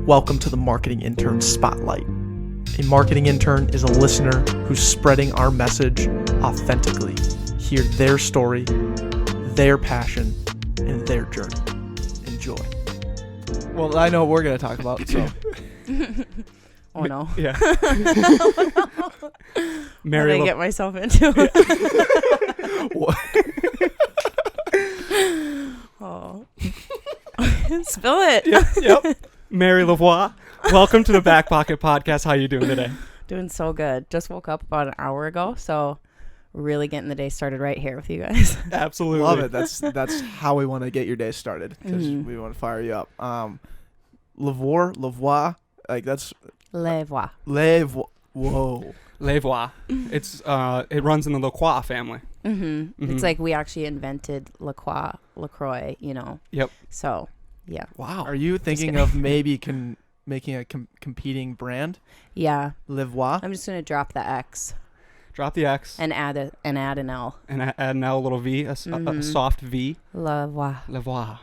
Welcome to the Marketing Intern Spotlight. A marketing intern is a listener who's spreading our message authentically. Hear their story, their passion, and their journey. Enjoy. Well, I know what we're going to talk about, so. Oh, no. Yeah. Mary, what did I get myself into? Oh. Spill it. Yep. Mary LeVoir, welcome to the Backpocket podcast. How you doing today? Doing so good. Just woke up about an hour ago, so really getting the day started right here with you guys. Absolutely. Love it. That's how we want to get your day started, because we want to fire you up. LeVoir, like that's... LeVoir. Whoa. LeVoir. It's it runs in the LaCroix family. It's like we actually invented LaCroix, you know. Yep. So, yeah. Wow. Are you thinking of maybe making a competing brand? Yeah. LeVoir? I'm just going to drop the X. Drop the X. And add an L. And add an L, a little V, a soft V. LeVoir. LeVoir.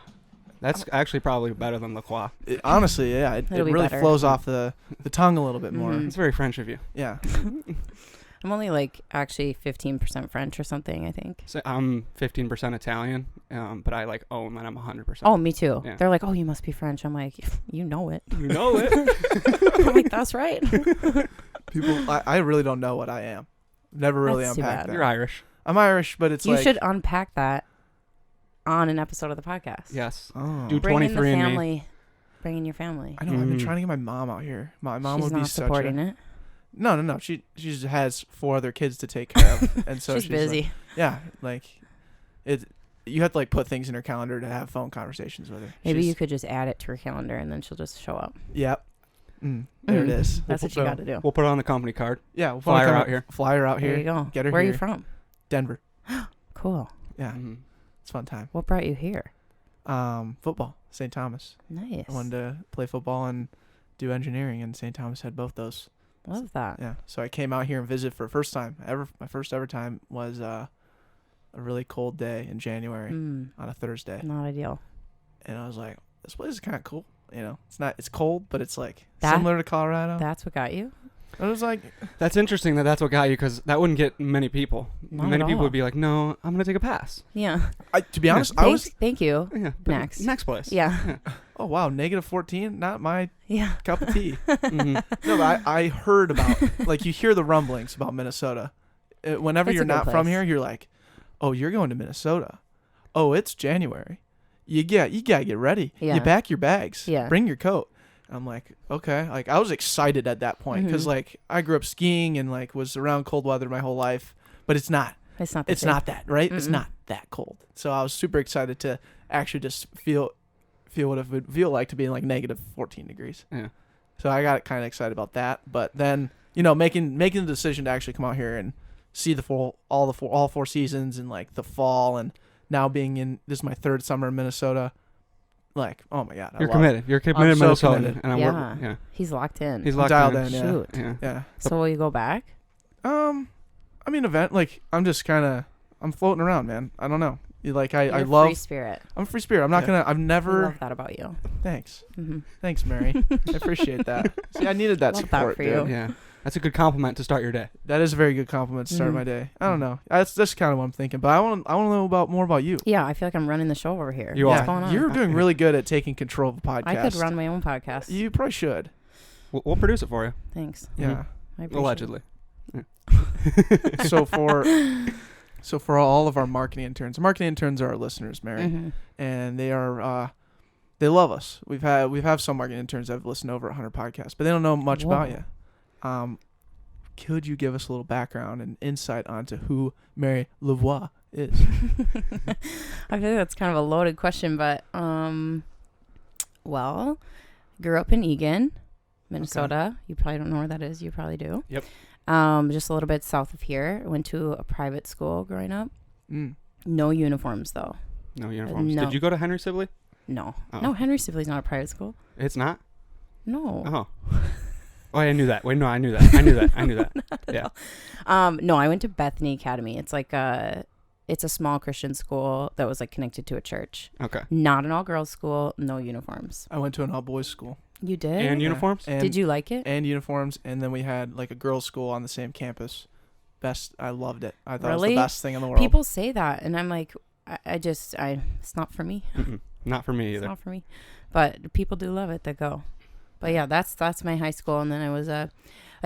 That's actually probably better than LaCroix. Honestly, yeah. It really better. Flows off the tongue a little bit more. It's very French of you. Yeah. I'm only like actually 15% French or something, I think. So I'm 15% Italian, but I like own that I'm 100%. Oh, me too. Yeah. They're like, oh, you must be French. I'm like, you know it. You know it. I'm like, that's right. People, I really don't know what I am. Never really That's unpacked that. You're Irish. I'm Irish, but it's you like... should unpack that on an episode of the podcast. Yes. Oh. Do Bring in the 23andMe. family. Bring in your family. I know. I've been trying to get my mom out here. My mom She's would be not such supporting it. No. She just has 4 other kids to take care of, and so she's busy. Like, yeah, like it. You have to like put things in her calendar to have phone conversations with her. Maybe you could just add it to her calendar, and then she'll just show up. Yep. There it is. That's what you got to do. We'll put it on the company card. Yeah, we'll fly her out here. Fly her out here. There you go. Get her Where here. are you from? Denver. Cool. Yeah, it's a fun time. What brought you here? Football, St. Thomas. Nice. I wanted to play football and do engineering, and St. Thomas had both those. Love that. Yeah, so I came out here and visited for the first time ever. My first ever time was a really cold day in January on a Thursday. Not ideal. And I was like, this place is kind of cool. You know, it's cold, but it's like similar to Colorado. That's what got you? I was like, that's interesting that's what got you, because that wouldn't get many people. Not many at people all. would be like, no, I'm going to take a pass. Yeah. to be honest, Thank you. Yeah. Next place. Yeah. Oh, wow. -14. Not my cup of tea. Mm-hmm. No, but I heard about, like, you hear the rumblings about Minnesota. Whenever It's you're a good not from place. here, you're like, oh, you're going to Minnesota. Oh, it's January. You got to get ready. Yeah. You pack your bags. Yeah. Bring your coat. I'm like, okay. Like, I was excited at that point because, like, I grew up skiing and, like, was around cold weather my whole life. But it's not. It's not that, right? It's not that cold. So I was super excited to actually just feel what it would feel like to be in, like, -14 degrees. Yeah. So I got kind of excited about that. But then, you know, making the decision to actually come out here and see all 4 seasons and, like, the fall, and now being in, this is my 3rd summer in Minnesota. Like, oh my God. You're committed. You're committed, so Minnesota. committed. And Yeah. He's locked in. He's locked dialed in. in. Yeah. Shoot. Yeah. So will you go back? I mean, I'm just kind of, I'm floating around, man. I don't know. Like, I You're love. free spirit. I'm a free spirit. I'm not gonna. I've I never. love that about you. Thanks. Mm-hmm. Thanks, Mary. I appreciate that. See, I needed that Love that support, for dude. you. Yeah. That's a good compliment to start your day. That is a very good compliment to start my day. I don't know. That's kind of what I'm thinking. But I want to know more about you. Yeah, I feel like I'm running the show over here. You What's are. going on? You're doing really good at taking control of a podcast. I could run my own podcast. You probably should. We'll produce it for you. Thanks. Yeah. I appreciate Allegedly. So for all of our marketing interns are our listeners, Mary, Mm-hmm. and they are they love us. We've have some marketing interns that have listened to over 100 podcasts, but they don't know much about you. Could you give us a little background and insight onto who Mary LeVoir is? I feel like that's kind of a loaded question, but well, grew up in Eagan, Minnesota. Okay. You probably don't know where that is. You probably do. Yep. Just a little bit south of here. Went to a private school growing up. No uniforms though. No uniforms. No. Did you go to Henry Sibley? No. Oh. No, Henry Sibley's not a private school. It's not? No. Oh. Oh, I knew that. Wait, no, I knew that. I knew that. Yeah. No, I went to Bethany Academy. It's like a it's a small Christian school that was like connected to a church. Okay. Not an all-girls school, no uniforms. I went to an all-boys school. You did? And uniforms? And, did you like it? And uniforms, and then we had like a girls' school on the same campus. I loved it. I thought it was Really? the best thing in the world. People say that, and I'm like, it's not for me. Not for me either. It's not for me. But people do love it that go. But yeah, that's my high school. And then I was a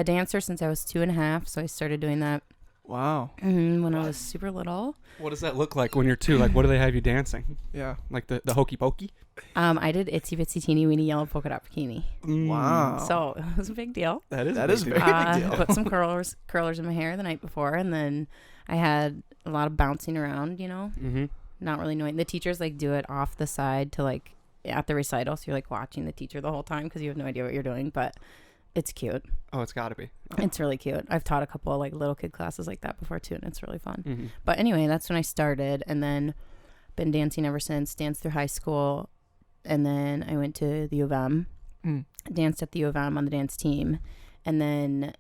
dancer since I was 2.5. So I started doing that Wow. when I was super little. What does that look like when you're 2? Like, what do they have you dancing? Yeah. Like the hokey pokey? I did Itsy Bitsy Teeny Weeny Yellow Polka Dot Bikini. Wow. So it was a big deal. That is a very big deal. Put some curlers in my hair the night before. And then I had a lot of bouncing around, Mm-hmm. not really knowing. The teachers like do it off the side to like at the recital. So you're like watching the teacher the whole time because you have no idea what you're doing. But it's cute. Oh, it's got to be. It's really cute. I've taught a couple of like little kid classes like that before too, and it's really fun. Mm-hmm. But anyway, that's when I started, and then been dancing ever since. Danced through high school, and then I went to the U of M. Danced at the U of M on the dance team, and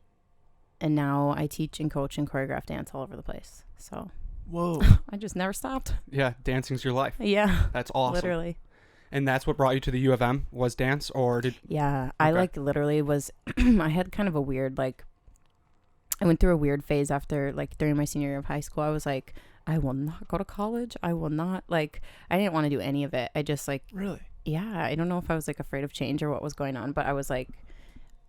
now I teach and coach and choreograph dance all over the place. So Whoa. I just never stopped. Yeah, dancing's your life. Yeah, That's awesome. literally. And that's what brought you to the U of M was dance, or did? Yeah, I like literally was. I had kind of a weird I went through a weird phase after during my senior year of high school. I was like, I will not go to college. I will not I didn't want to do any of it. I just Really? yeah. I don't know if I was afraid of change or what was going on, but I was like,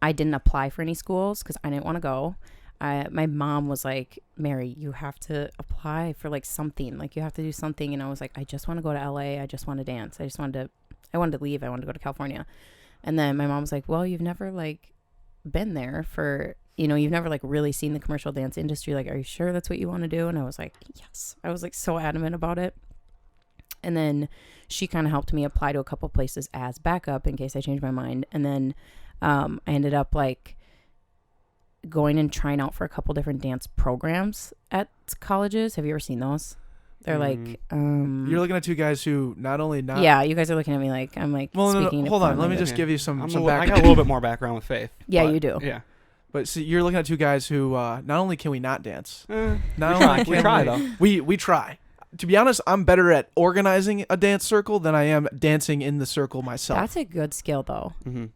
I didn't apply for any schools because I didn't want to go. My mom was like, Mary, you have to apply for something. You have to do something. And I was like, I just want to go to LA. I just want to dance. I wanted to leave. I wanted to go to California. And then my mom was like, well, you've never been there for, you've never really seen the commercial dance industry. Are you sure that's what you want to do? And I was like, yes. I was so adamant about it. And then she kind of helped me apply to a couple places as backup in case I changed my mind. And then I ended up going and trying out for a couple different dance programs at colleges. Have you ever seen those? They're you're looking at two guys who not only not. Yeah, you guys are looking at me I'm well, speaking. No, hold on. Let me just give you some background. I got a little bit more background with Faith. Yeah, you do. Yeah. But see, you're looking at two guys who not only can we not dance. We try though. We try. To be honest, I'm better at organizing a dance circle than I am dancing in the circle myself. That's a good skill though. Mm-hmm.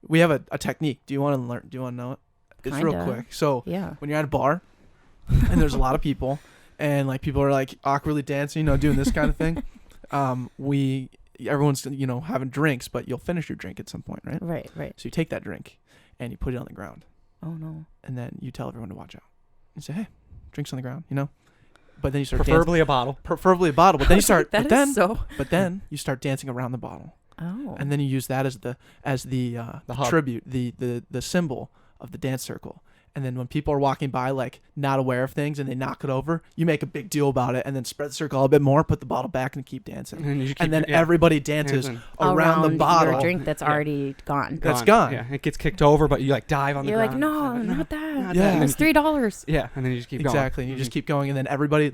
We have a technique. Do you want to learn? Do you want to know it? It's Kinda. real quick. So Yeah. when you're at a bar and there's a lot of people and people are awkwardly dancing, doing this kind of thing, everyone's having drinks, but you'll finish your drink at some point, right? Right. So you take that drink and you put it on the ground. Oh no. And then you tell everyone to watch out. You say, hey, drink's on the ground, But then you start Preferably a bottle. Preferably a bottle. But then you start but then you start dancing around the bottle. Oh. And then you use that as the hub. tribute, the symbol of the dance circle. And then when people are walking by not aware of things and they knock it over, you make a big deal about it and then spread the circle a bit more, put the bottle back and keep dancing. And then everybody dances around the bottle. Your drink that's already gone. That's gone. Yeah, it gets kicked over, but you dive on the You're ground. no, not that. Yeah. It's $3. Yeah, and then you just keep going. Exactly. And you just keep going, and then everybody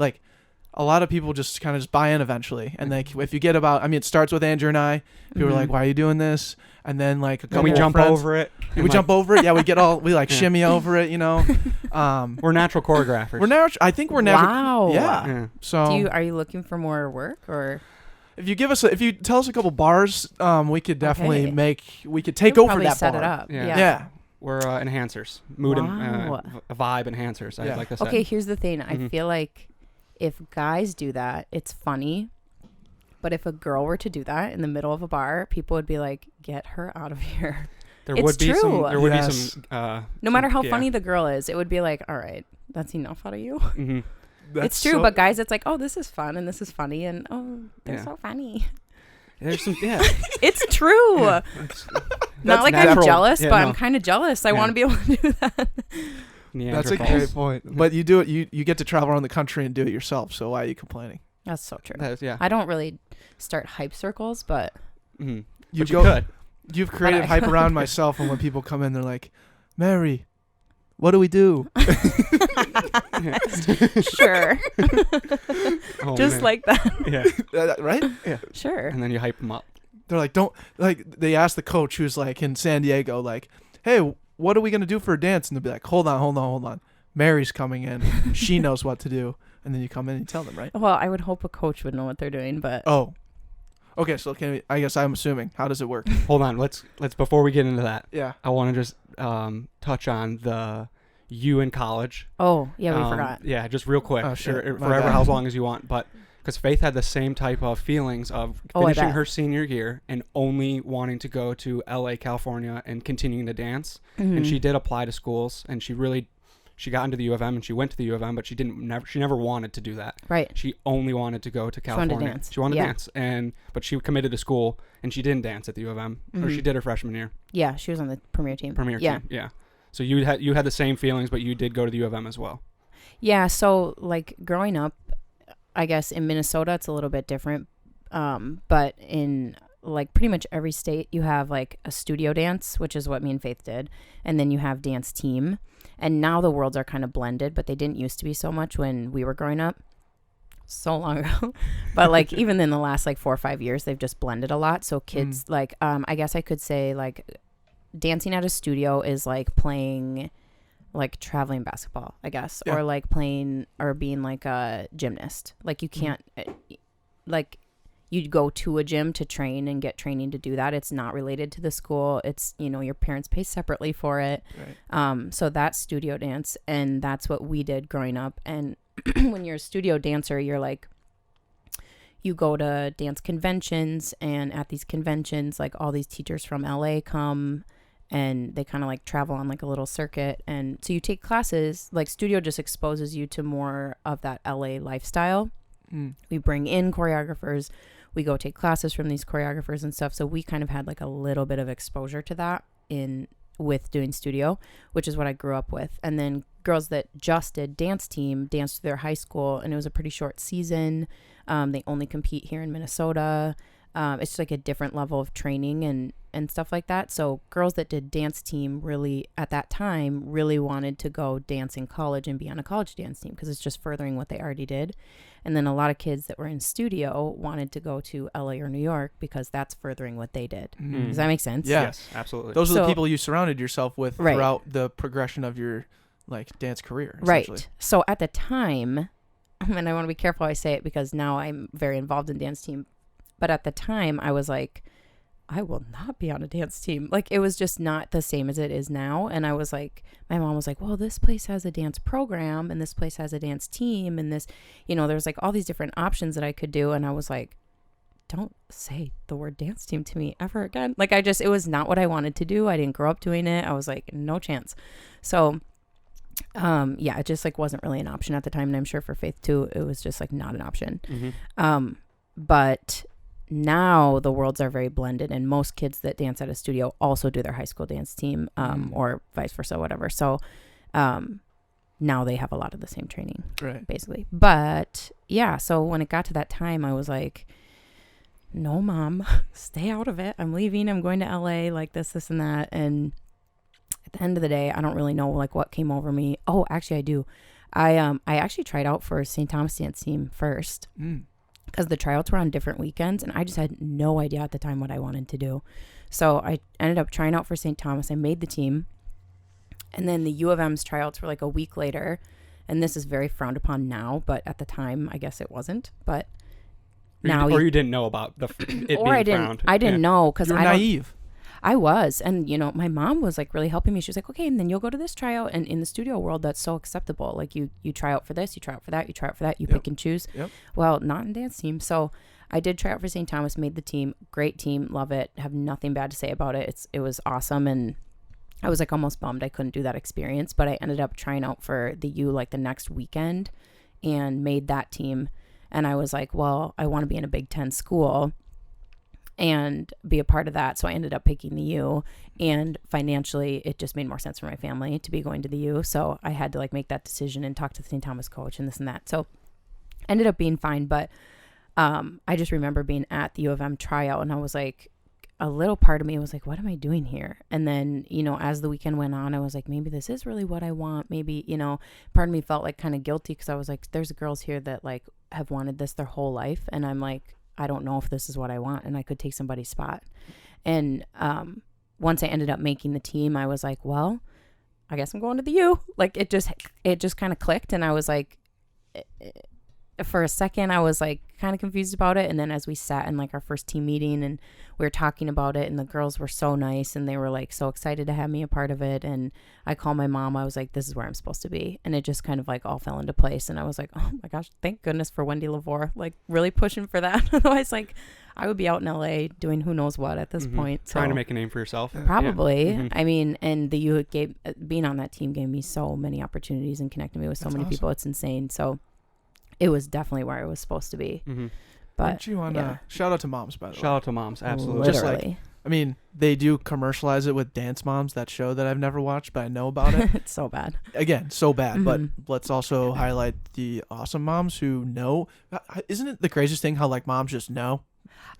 a lot of people just kind of just buy in eventually. And if you get it starts with Andrew and I. People are like, "Why are you doing this?" And then a couple we jump friends, over it. We jump over it. Yeah, we get we shimmy over it. We're natural choreographers. I think we're natural. Wow. Yeah. So are you looking for more work or? If you tell us a couple bars, we could definitely we could take You'll over that set bar. it up. Yeah. We're enhancers, mood and vibe enhancers. Yeah. I'd like to say. Okay, here's the thing. I feel like if guys do that, it's funny. But if a girl were to do that in the middle of a bar, people would be like, "Get her out of here." There It's would be true. some. There would Yes. be some. No matter how funny the girl is, it would be like, "All right, that's enough out of you." Mm-hmm. It's true, but guys, it's like, "Oh, this is fun and this is funny and oh, they're so funny." There's some. Yeah. It's true. Yeah. Not like natural. I'm jealous, Yeah, but no. I'm kind of jealous. I want to be able to do that. That's a great point. But you do it. You get to travel around the country and do it yourself. So why are you complaining? That's so true. Yeah. I don't really start hype circles, but Mm-hmm. You could. You've created hype around myself, and when people come in, they're like, "Mary, what do we do?" sure. Oh, Just man. like that. Yeah. Right? Yeah. Sure. And then you hype them up. They're like, "Don't like." They ask the coach who's in San Diego, "Hey, what are we gonna do for a dance?" And they'll be like, "Hold on. Mary's coming in. She knows what to do." and then you come in and you tell them, right? Well, I would hope a coach would know what they're doing, but Oh. Okay, so I guess I'm assuming. How does it work? Hold on. Let's before we get into that, Yeah. I want to just touch on the you in college. oh yeah, we forgot. Yeah, just real quick. Oh, shit. My Forever, bad. how long as you want. But because Faith had the same type of feelings of Oh, I finishing bet. her senior year and only wanting to go to LA, California, and continuing to dance. Mhm. And she did apply to schools, and she got into the U of M, and she went to the U of M, but she never wanted to do that. Right. She only wanted to go to She wanted to California. dance. She wanted Yeah. to dance, but she committed to school, and she didn't dance at the U of M, or she Mhm. did her freshman year, Yeah, she was on the premier team. premier Yeah. team. Yeah. So you had the same feelings, but you did go to the U of M as well. Yeah, so like growing up, I guess in Minnesota it's a little bit different. But in like pretty much every state you have like a studio dance, which is what me and Faith did, and then you have dance team. And now the worlds are kind of blended, but they didn't used to be so much when we were growing up. So long ago. But like even in the last like 4 or 5 years, they've just blended a lot. So kids like I guess I could say like dancing at a studio is like playing like traveling basketball, I guess, Yeah. or like playing or being like a gymnast. Like you can't like you'd go to a gym to train and get training to do that. It's not related to the school. It's, you know, your parents pay separately for it. Right. So that's studio dance, and that's what we did growing up. And when you're a studio dancer, you're like, you go to dance conventions, and at these conventions, like all these teachers from LA come, and they kind of like travel on like a little circuit. And so you take classes, like studio just exposes you to more of that LA lifestyle. We bring in choreographers, we go take classes from these choreographers and stuff. So we kind of had like a little bit of exposure to that with doing studio, which is what I grew up with. And then girls that just did dance team danced through their high school, and it was a pretty short season. They only compete here in Minnesota. It's just like a different level of training and stuff like that. So girls that did dance team really at that time really wanted to go dance in college and be on a college dance team because it's just furthering what they already did. And then a lot of kids that were in studio wanted to go to LA or New York because that's furthering what they did. Does that make sense? Yeah. Yes, absolutely. Those are the So- people you surrounded yourself with Right. throughout the progression of your like dance career. Essentially. Right. So at the time, and I want to be careful how I say it because now I'm very involved in dance team, but at the time I was like, I will not be on a dance team. Like it was just not the same as it is now. And I was like, my mom was like, well, this place has a dance program and this place has a dance team and this, you know, there's like all these different options that I could do. And I was like, don't say the word dance team to me ever again. Like it was not what I wanted to do. I didn't grow up doing it. I was like, no chance. So yeah, it just like wasn't really an option at the time. And I'm sure for Faith too, it was just like not an option. But now the worlds are very blended, and most kids that dance at a studio also do their high school dance team, or vice versa, whatever. So, now they have a lot of the same training, Right. basically. But yeah, so when it got to that time, I was like, no, Mom, stay out of it. I'm leaving. I'm going to LA, like this, and that. And at the end of the day, I don't really know like what came over me. Oh, actually I do. I actually tried out for St. Thomas dance team first. Because the tryouts were on different weekends, and I just had no idea at the time what I wanted to do. So I ended up trying out for St. Thomas. I made the team. And then the U of M's tryouts were like a week later. And this is very frowned upon now, but at the time, I guess it wasn't. But now you didn't know about it being frowned. I didn't know because You're naive. I was. And, you know, my mom was like really helping me. She was like, okay, and then you'll go to this tryout. And in the studio world, that's so acceptable. Like you try out for this, you try out for that, you try out for that, you pick and choose. Yep. Well, not in dance team. So I did try out for St. Thomas, made the team. Great team. Love it. Have nothing bad to say about it. It was awesome. And I was like almost bummed I couldn't do that experience. But I ended up trying out for the U like the next weekend and made that team. And I was like, well, I want to be in a Big Ten school and be a part of that. So I ended up picking the U, and financially it just made more sense for my family to be going to the U. So I had to like make that decision and talk to the St. Thomas coach and this and that. So ended up being fine. But I just remember being at the U of M tryout, and I was like, a little part of me was like, what am I doing here? And then, you know, as the weekend went on, I was like, maybe this is really what I want. Maybe, you know, part of me felt like kind of guilty because I was like, there's girls here that like have wanted this their whole life. And I'm like, I don't know if this is what I want, and I could take somebody's spot. And once I ended up making the team, I was like, well, I guess I'm going to the U. Like it just kind of clicked, and I was like, for a second I was like kind of confused about it, and then as we sat in like our first team meeting and we were talking about it, and the girls were so nice and they were like so excited to have me a part of it, and I called my mom. I was like, this is where I'm supposed to be, and it just kind of like all fell into place, and I was like, oh my gosh, thank goodness for Wendy LeVoir, like really pushing for that. Otherwise, like I would be out in LA doing who knows what at this point. Trying to So make a name for yourself. probably. Yeah. I mean, and the U gave being on that team gave me so many opportunities and connected me with so That's many awesome. people. It's insane. So it was definitely where I was supposed to be. But Aren't you on yeah. shout out to moms, by the way. Shout out to moms, absolutely. Just like- Literally. I mean, they do commercialize it with Dance Moms, that show that I've never watched, but I know about it. It's so bad. Again, so bad. Mhm. But let's also highlight the awesome moms who know. Isn't it the craziest thing how like moms just know?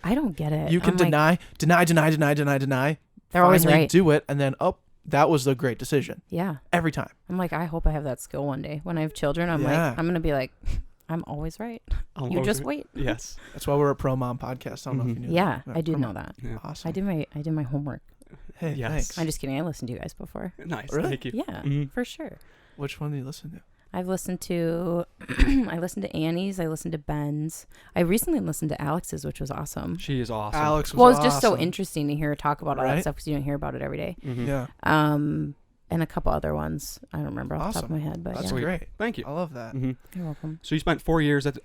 I don't get it. You can I'm like, deny. they're always finally right. do it, and then that was the great decision Yeah. every time. I'm like, I hope I have that skill one day. When I have children, I'm Yeah. like, I'm going to be like, I'm always right. I'll You always just re- wait. Yes. That's why we're a pro mom podcast. I don't know if you knew. Yeah, that. I do Pro know mom. that. Yeah. Awesome. I did my homework. Hey, Yes. thanks. I'm just kidding. I listened to you guys before. Nice. Really? Thank you. Yeah, Mhm. for sure. Which one do you listen to? I've listened to I listened to Annie's, I listened to Ben's. I recently listened to Alex's, which was awesome. She is awesome. Alex was Well, it's just so awesome. interesting to hear her talk about all that Right? stuff because you don't hear about it every day. Mhm. Yeah, And a couple other ones. I don't remember off the top of my head, but that's yeah. Sweet. great. Thank you. I love that. Mhm. You're welcome. So you spent 4 years at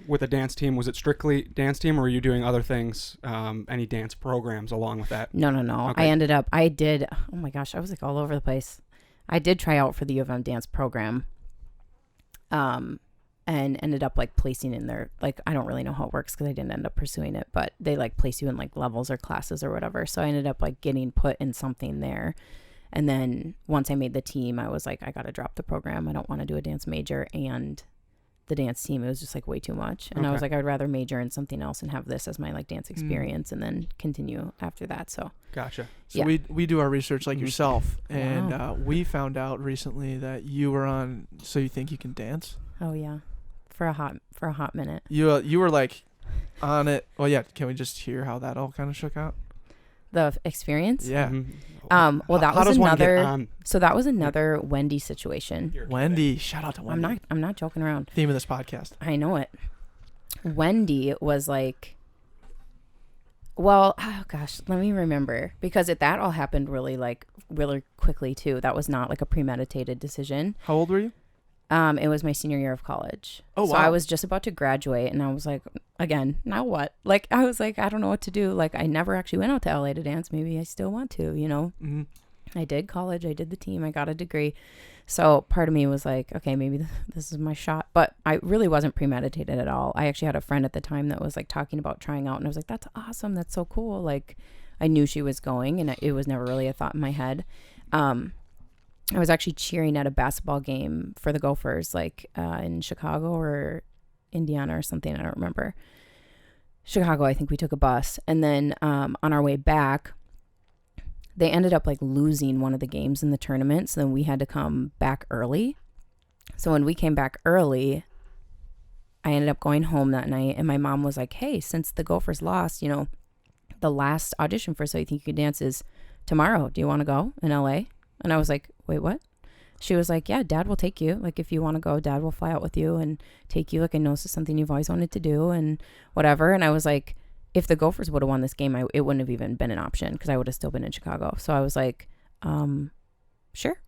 with a dance team. Was it strictly dance team, or were you doing other things? Any dance programs along with that? No. Okay. I did, oh my gosh, I was like all over the place. I did try out for the U of M dance program. And ended up like placing in there. Like, I don't really know how it works because I didn't end up pursuing it, but they like place you in like levels or classes or whatever. So I ended up like getting put in something there. And then once I made the team, I was like, I got to drop the program. I don't want to do a dance major and the dance team. It was just like way too much. And I was Okay. like, I'd rather major in something else and have this as my like dance experience and then continue after that. So Gotcha. So Yeah. we do our research like Mhm. yourself, and Wow. we found out recently that you were on So You Think You Can Dance. oh yeah, for a hot minute. You were like on it. Well, yeah. Can we just hear how that all kind of shook out? The experience. Yeah. Mhm. Well, that How was does one get another. on? So that was another Wendy situation. You're Wendy, shout out to Wendy. I'm not joking around. Theme of this podcast. I know it. Wendy was like, well, oh gosh, let me remember, because that all happened really quickly too. That was not like a premeditated decision. How old were you? It was my senior year of college. Oh, So wow. I was just about to graduate and I was like, again, now what? Like, I was like, I don't know what to do. Like, I never actually went out to LA to dance. Maybe I still want to, you know? Mm-hmm. I did college. I did the team. I got a degree. So part of me was like, okay, maybe this is my shot. But I really wasn't premeditated at all. I actually had a friend at the time that was like talking about trying out. And I was like, that's awesome. That's so cool. Like, I knew she was going and it was never really a thought in my head. I was actually cheering at a basketball game for the Gophers, like in Chicago or Indiana or something. I don't remember. Chicago, I think we took a bus. And then on our way back, they ended up like losing one of the games in the tournament. So then we had to come back early. So when we came back early, I ended up going home that night. And my mom was like, hey, since the Gophers lost, you know, the last audition for So You Think You Can Dance is tomorrow. Do you want to go in LA? And I was like, wait, what? She was like, yeah, Dad will take you. Like, if you want to go, Dad will fly out with you and take you. Like, I know this is something you've always wanted to do and whatever. And I was like, if the Gophers would have won this game, it wouldn't have even been an option because I would have still been in Chicago. So I was like, sure.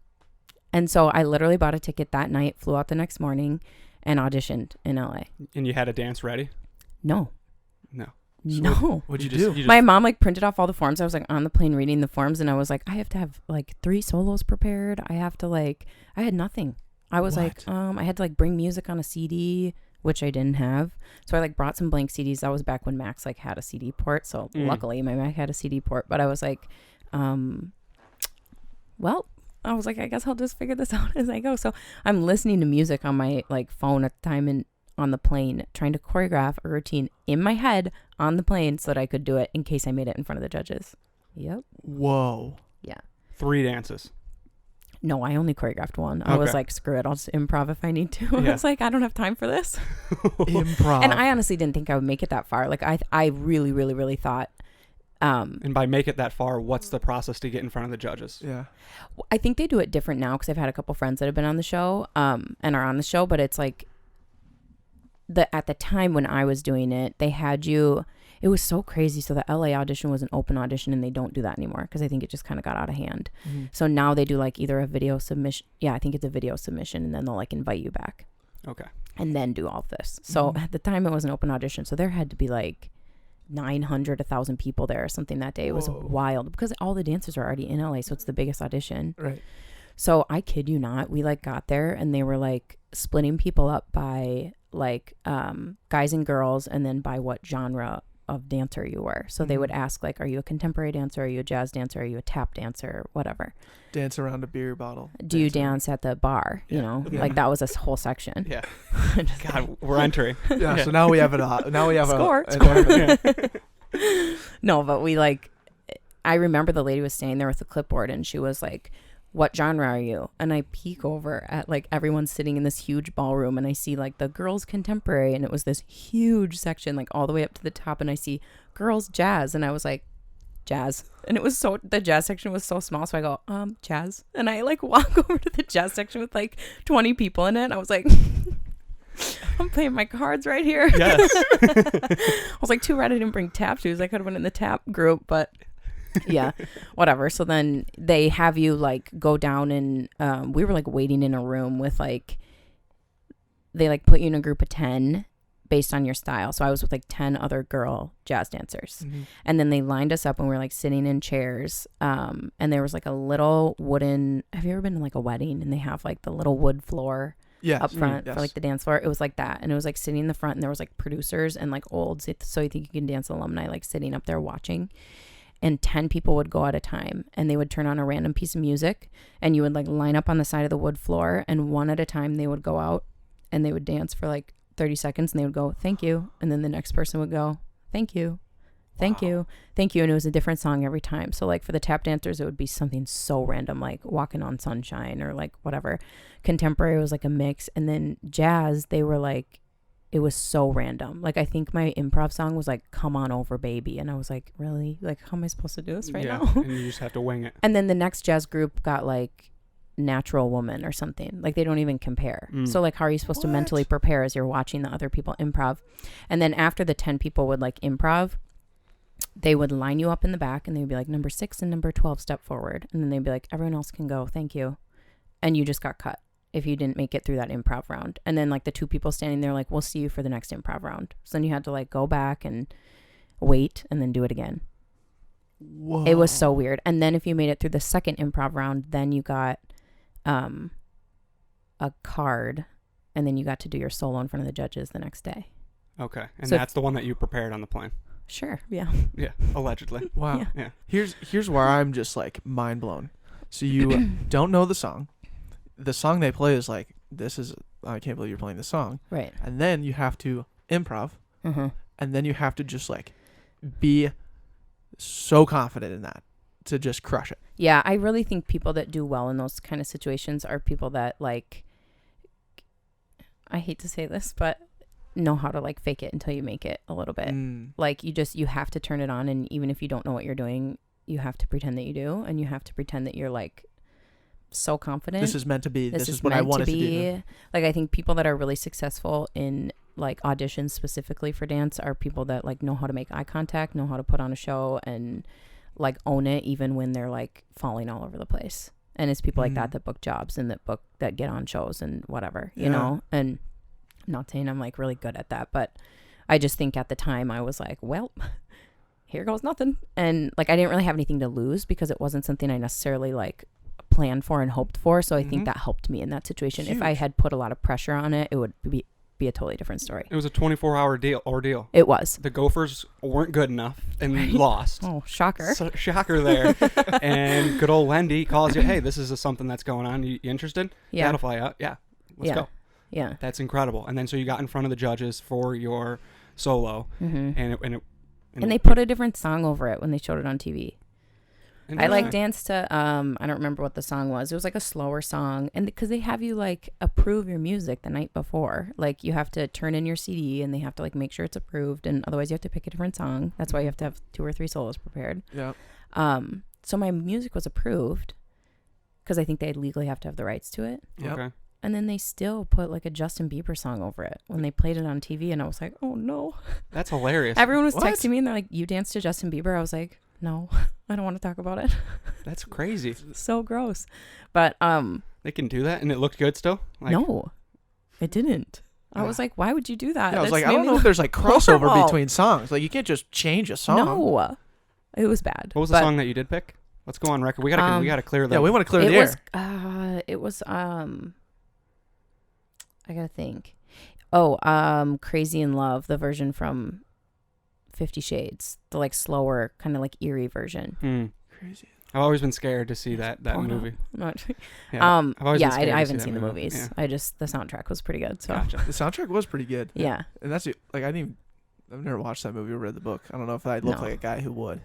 And so I literally bought a ticket that night, flew out the next morning, and auditioned in LA. And you had a dance ready? No. No. No. What'd you just- do? My mom like printed off all the forms. I was like on the plane reading the forms and I was like, I have to have like 3 solos prepared. I have to I had nothing. I was like, I had to like bring music on a CD, which I didn't have. So I like brought some blank CDs. That was back when Macs like had a CD port. So luckily my Mac had a CD port, but I was like, well, I was like, I guess I'll just figure this out as I go. So I'm listening to music on my like phone at the time and on the plane, trying to choreograph a routine in my head on the plane so that I could do it in case I made it in front of the judges. Yep. Whoa. Yeah. 3 dances. No, I only choreographed one. I was Okay. like, screw it. I'll just improv if I need to. I Yeah. was like, I don't have time for this. Improv. And I honestly didn't think I would make it that far. Like I really, really, really thought, And by make it that far, what's the process to get in front of the judges? Yeah. I think they do it different now because I've had a couple friends that have been on the show, and are on the show, but it's like, at the time when I was doing it, they had you, it was so crazy. So the LA audition was an open audition, and they don't do that anymore because I think it just kind of got out of hand. Mm-hmm. So now they do like either a video submission. Yeah, I think it's a video submission, and then they'll like invite you back. Okay. And then do all of this. So at the time it was an open audition. So there had to be like 900, 1,000 people there or something that day. It was wild because all the dancers are already in LA. So it's the biggest audition. Right. So I kid you not, we like got there and they were like splitting people up by like guys and girls, and then by what genre of dancer you were. So they would ask like, are you a contemporary dancer? Are you a jazz dancer? Are you a tap dancer? Whatever. Dance around a beer bottle. Do you dance at the bar? You know, like that was a whole section. Yeah. God, we're entering. Yeah. So now we have it. Now we have Score. a No, but we like, I remember the lady was standing there with a clipboard and she was like, what genre are you? And I peek over at like everyone sitting in this huge ballroom, and I see like the girls contemporary, and it was this huge section like all the way up to the top, and I see girls jazz, and I was like, jazz. And it was so, the jazz section was so small, so I go, jazz. And I like walk over to the jazz section with like 20 people in it. I was like, I'm playing my cards right here. Yes. I was like, too bad I didn't bring tap shoes. I could have been in the tap group, but yeah, whatever. So then they have you like go down, and we were like waiting in a room with like, they like put you in a group of 10 based on your style. So I was with like 10 other girl jazz dancers. And then they lined us up and we were like sitting in chairs. And there was like a little wooden, have you ever been to like a wedding and they have like the little wood floor up front for like the dance floor? It was like that. And it was like sitting in the front, and there was like producers and like old, so you think you can dance alumni like sitting up there watching. And 10 people would go at a time, and they would turn on a random piece of music, and you would like line up on the side of the wood floor, and one at a time they would go out and they would dance for like 30 seconds, and they would go, thank you. And then the next person would go, thank you. Thank you. Thank you. And it was a different song every time. So like for the tap dancers, it would be something so random, like Walking on Sunshine or like whatever. Contemporary was like a mix. And then jazz, they were like, it was so random. Like I think my improv song was like, Come On Over Baby. And I was like, really? Like how am I supposed to do this right now? And you just have to wing it. And then the next jazz group got like Natural Woman or something. Like they don't even compare. So like how are you supposed to mentally prepare as you're watching the other people improv? And then after the 10 people would like improv, they would line you up in the back, and they would be like, number 6 and number 12 step forward. And then they'd be like, everyone else can go. Thank you. And you just got cut if you didn't make it through that improv round. And then like the 2 people standing there like, we'll see you for the next improv round. So then you had to like go back and wait and then do it again. Whoa. It was so weird. And then if you made it through the second improv round, then you got a card, and then you got to do your solo in front of the judges the next day. Okay. And So that's the one that you prepared on the plane. Sure. Yeah. Yeah. Allegedly. Wow. Yeah. Yeah. Here's where I'm just like mind blown. So you don't know the song. The song they play is like, this is, I can't believe you're playing this song. Right. And then you have to improv. Mm-hmm. And then you have to just like be so confident in that to just crush it. Yeah, I really think people that do well in those kind of situations are people that like, I hate to say this, but know how to like fake it until you make it a little bit. Like you have to turn it on, and even if you don't know what you're doing, you have to pretend that you do, and you have to pretend that you're like so confident. This is meant to be. This is what I meant wanted to do. Like I think people that are really successful in like auditions specifically for dance are people that like know how to make eye contact, know how to put on a show, and like own it even when they're like falling all over the place. And it's people like that book jobs and that get on shows and whatever, you know. And I'm not saying I'm like really good at that, but I just think at the time I was like, well, here goes nothing. And like I didn't really have anything to lose because it wasn't something I necessarily like planned for and hoped for. So I think that helped me in that situation. Huge. If I had put a lot of pressure on it, it would be a totally different story. It was a 24-hour ordeal. It was. The Gophers weren't good enough and lost. Oh, shocker. So, shocker there. And good old Wendy calls you, hey, this is something that's going on. You interested? Yeah. That'll fly out. Yeah. Let's go. Yeah. That's incredible. And then so you got in front of the judges for your solo. And they put a different song over it when they showed it on TV. I like danced to I don't remember what the song was. It was like a slower song, and because they have you like approve your music the night before, like you have to turn in your CD and they have to like make sure it's approved, and otherwise you have to pick a different song. That's why you have to have 2 or 3 solos prepared. Yeah. So my music was approved because I think they legally have to have the rights to it. Yep. Okay. And then they still put like a Justin Bieber song over it when they played it on TV. And I was like, oh no. That's hilarious. Everyone was texting me and they're like, you danced to Justin Bieber? I was like, no, I don't want to talk about it. That's crazy. So gross. But they can do that and it looked good still? Like, no, it didn't. I was like, why would you do that? Yeah, I was That's like, I don't know if there's like crossover between songs. Like, you can't just change a song. No, it was bad. What was the song that you did pick? Let's go on record. We gotta clear the. Yeah, we want to clear the air. It was I gotta think. Oh, Crazy in Love, the version from 50 Shades, the like slower, kind of like eerie version. Crazy. I've always been scared to see that movie. Yeah, I've always been scared I haven't see seen the movie. movies. Yeah. The soundtrack was pretty good. So Gotcha. The soundtrack was pretty good. Yeah. And that's like I've never watched that movie or read the book. I don't know if I look like a guy who would.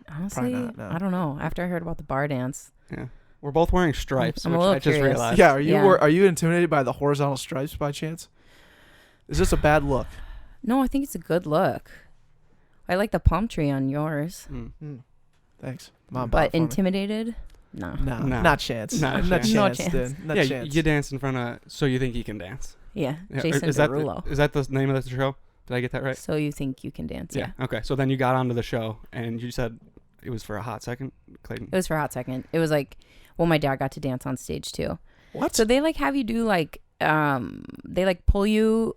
Honestly, not, no. I don't know. After I heard about the bar dance. Yeah. We're both wearing stripes, I'm which a little I just curious. realized. Yeah, are you intimidated by the horizontal stripes by chance? Is this a bad look? No, I think it's a good look. I like the palm tree on yours. Thanks. Mom, but intimidated? No. No, not chance. Not chance. No chance. Dude. Not yeah, chance. you dance in front of So You Think You Can Dance. Yeah, Yeah. Jason Derulo. Is that the name of the show? Did I get that right? So You Think You Can Dance, yeah. Okay, so then you got onto the show, and you said it was for a hot second, Clayton? It was for a hot second. It was like, well, my dad got to dance on stage too. What? So they like have you do like, they like pull you,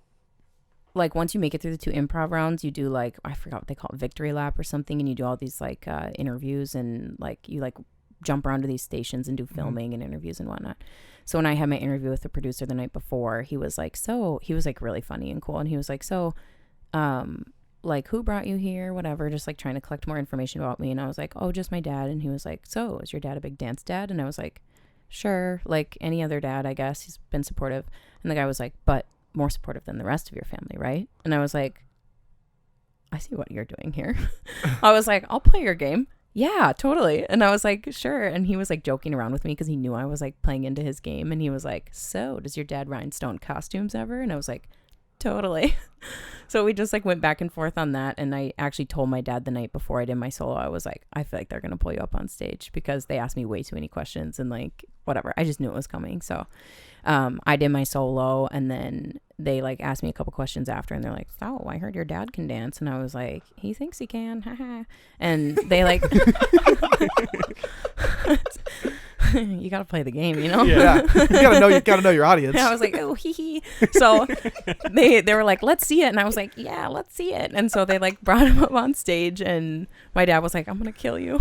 like once you make it through the 2 improv rounds, you do like, I forgot what they call it, victory lap or something, and you do all these like interviews and like you like jump around to these stations and do filming and interviews and whatnot. So when I had my interview with the producer the night before, he was like really funny and cool, and he was like, so like, who brought you here, whatever, just like trying to collect more information about me. And I was like, oh, just my dad. And he was like, so is your dad a big dance dad? And I was like, sure, like any other dad, I guess. He's been supportive. And the guy was like, but more supportive than the rest of your family, right? And I was like, I see what you're doing here. I was like, I'll play your game. Yeah, totally. And I was like, sure. And he was like joking around with me because he knew I was like playing into his game. And he was like, so does your dad rhinestone costumes ever? And I was like, totally. So we just like went back and forth on that. And I actually told my dad the night before I did my solo, I was like, I feel like they're going to pull you up on stage because they asked me way too many questions and like whatever. I just knew it was coming. So I did my solo, and then they like asked me a couple questions after, and they're like, oh, I heard your dad can dance. And I was like, he thinks he can. Haha. And they like, you got to play the game, you know? Yeah. You gotta know your audience. I was like, oh, hee hee. So they were like, let's see it. And I was like, yeah, let's see it. And so they like brought him up on stage, and my dad was like, I'm going to kill you.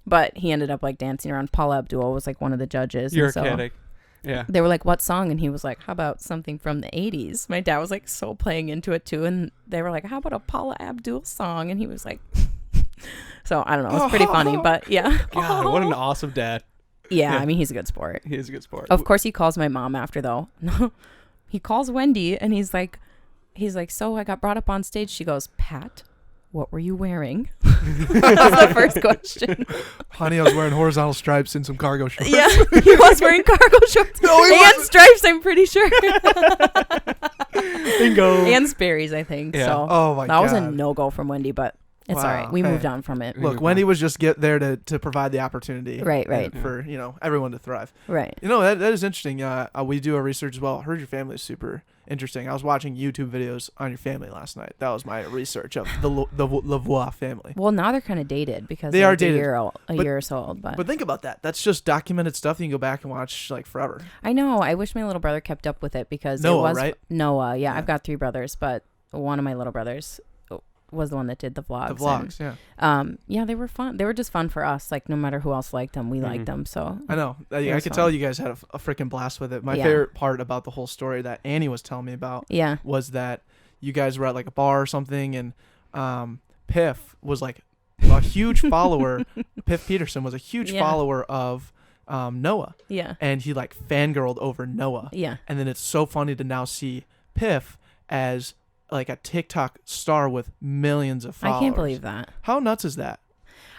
But he ended up like dancing around. Paula Abdul was like one of the judges. You're kidding. Yeah. They were like, what song? And he was like, how about something from the 80s? My dad was like so playing into it too. And they were like, how about a Paula Abdul song? And he was like, so I don't know. It was pretty funny, but yeah. God, what an awesome dad. Yeah, I mean, he's a good sport. He is a good sport. Of course, he calls my mom after, though. He calls Wendy, and he's like, so I got brought up on stage. She goes, Pat, what were you wearing? That was the first question. Honey, I was wearing horizontal stripes and some cargo shorts. Yeah, he was wearing cargo shorts and wasn't. stripes, I'm pretty sure. Bingo. And Sperry's, I think. Yeah. So Oh, my that God. was a no-go from Wendy, but it's all right. We moved on from it. Look, Wendy was just there to provide the opportunity. Right. For, everyone to thrive. Right. That is interesting. We do our research as well. Heard your family is super interesting. I was watching YouTube videos on your family last night. That was my research of the LeVoir family. Well, now they're kind of dated because they are dated. A year or so old. But think about that. That's just documented stuff you can go back and watch like forever. I know. I wish my little brother kept up with it because Noah, it was right? Noah. Yeah, I've got 3 brothers, but one of my little brothers was the one that did the vlogs. The vlogs, yeah, they were fun. They were just fun for us. Like no matter who else liked them, we liked them. So I know. I could tell you guys had a freaking blast with it. My favorite part about the whole story that Annie was telling me about was that you guys were at like a bar or something, and Piff was like a huge follower. Piff Peterson was a huge follower of Noah. Yeah. And he like fangirled over Noah. Yeah. And then it's so funny to now see Piff as like a TikTok star with millions of followers. I can't believe that. How nuts is that?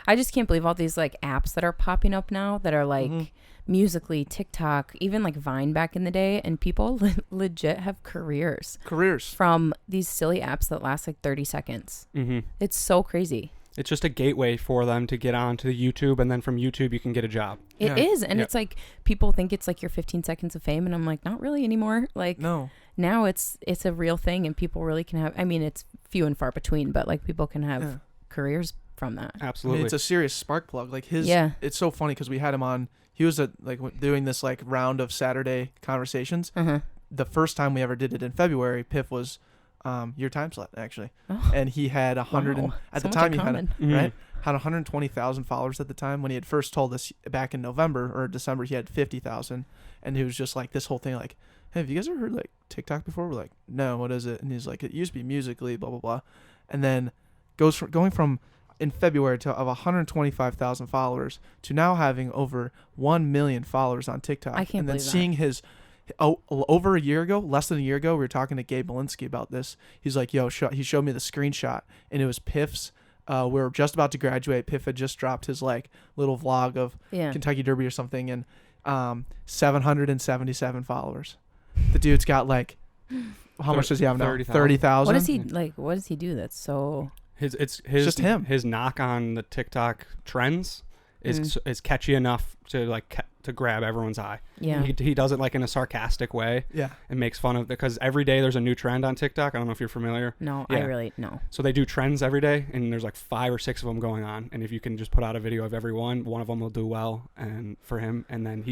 I just can't believe all these like apps that are popping up now that are like Musically, TikTok, even like Vine back in the day, and people legit have careers from these silly apps that last like 30 seconds. It's so crazy. It's just a gateway for them to get onto YouTube, and then from YouTube you can get a job. It is, and it's like people think it's like your 15 seconds of fame, and I'm like, not really anymore. Like, no. Now it's a real thing, and people really can have. I mean, it's few and far between, but like people can have careers from that. Absolutely, it's a serious spark plug. Like his, it's so funny because we had him on. He was doing this like round of Saturday conversations. The first time we ever did it in February, Piff was your time slot actually, and he had 100 at the time he had right had 120,000 followers at the time. When he had first told us back in November or December, he had 50,000, and he was just like this whole thing like, hey, have you guys ever heard like TikTok before? We're like, no, what is it? And he's like, it used to be Musical.ly, blah blah blah, and then going from in February of 125,000 followers to now having over 1 million followers on TikTok. I can't and then believe seeing his over a year ago, less than a year ago, we were talking to Gabe Malinsky about this. He's like, yo, he showed me the screenshot, and it was Piff's. We were just about to graduate. Piff had just dropped his like little vlog of Kentucky Derby or something, and 777 followers. The dude's got like, how much does he have now? 30,000. What does he like? What does he do? That's so. It's just him. His knock on the TikTok trends is catchy enough to to grab everyone's eye. Yeah. He does it like in a sarcastic way. Yeah. And makes fun of it because every day there's a new trend on TikTok. I don't know if you're familiar. No, yeah. I really no. So they do trends every day, and there's like 5 or 6 of them going on. And if you can just put out a video of every one of them will do well, and for him. And then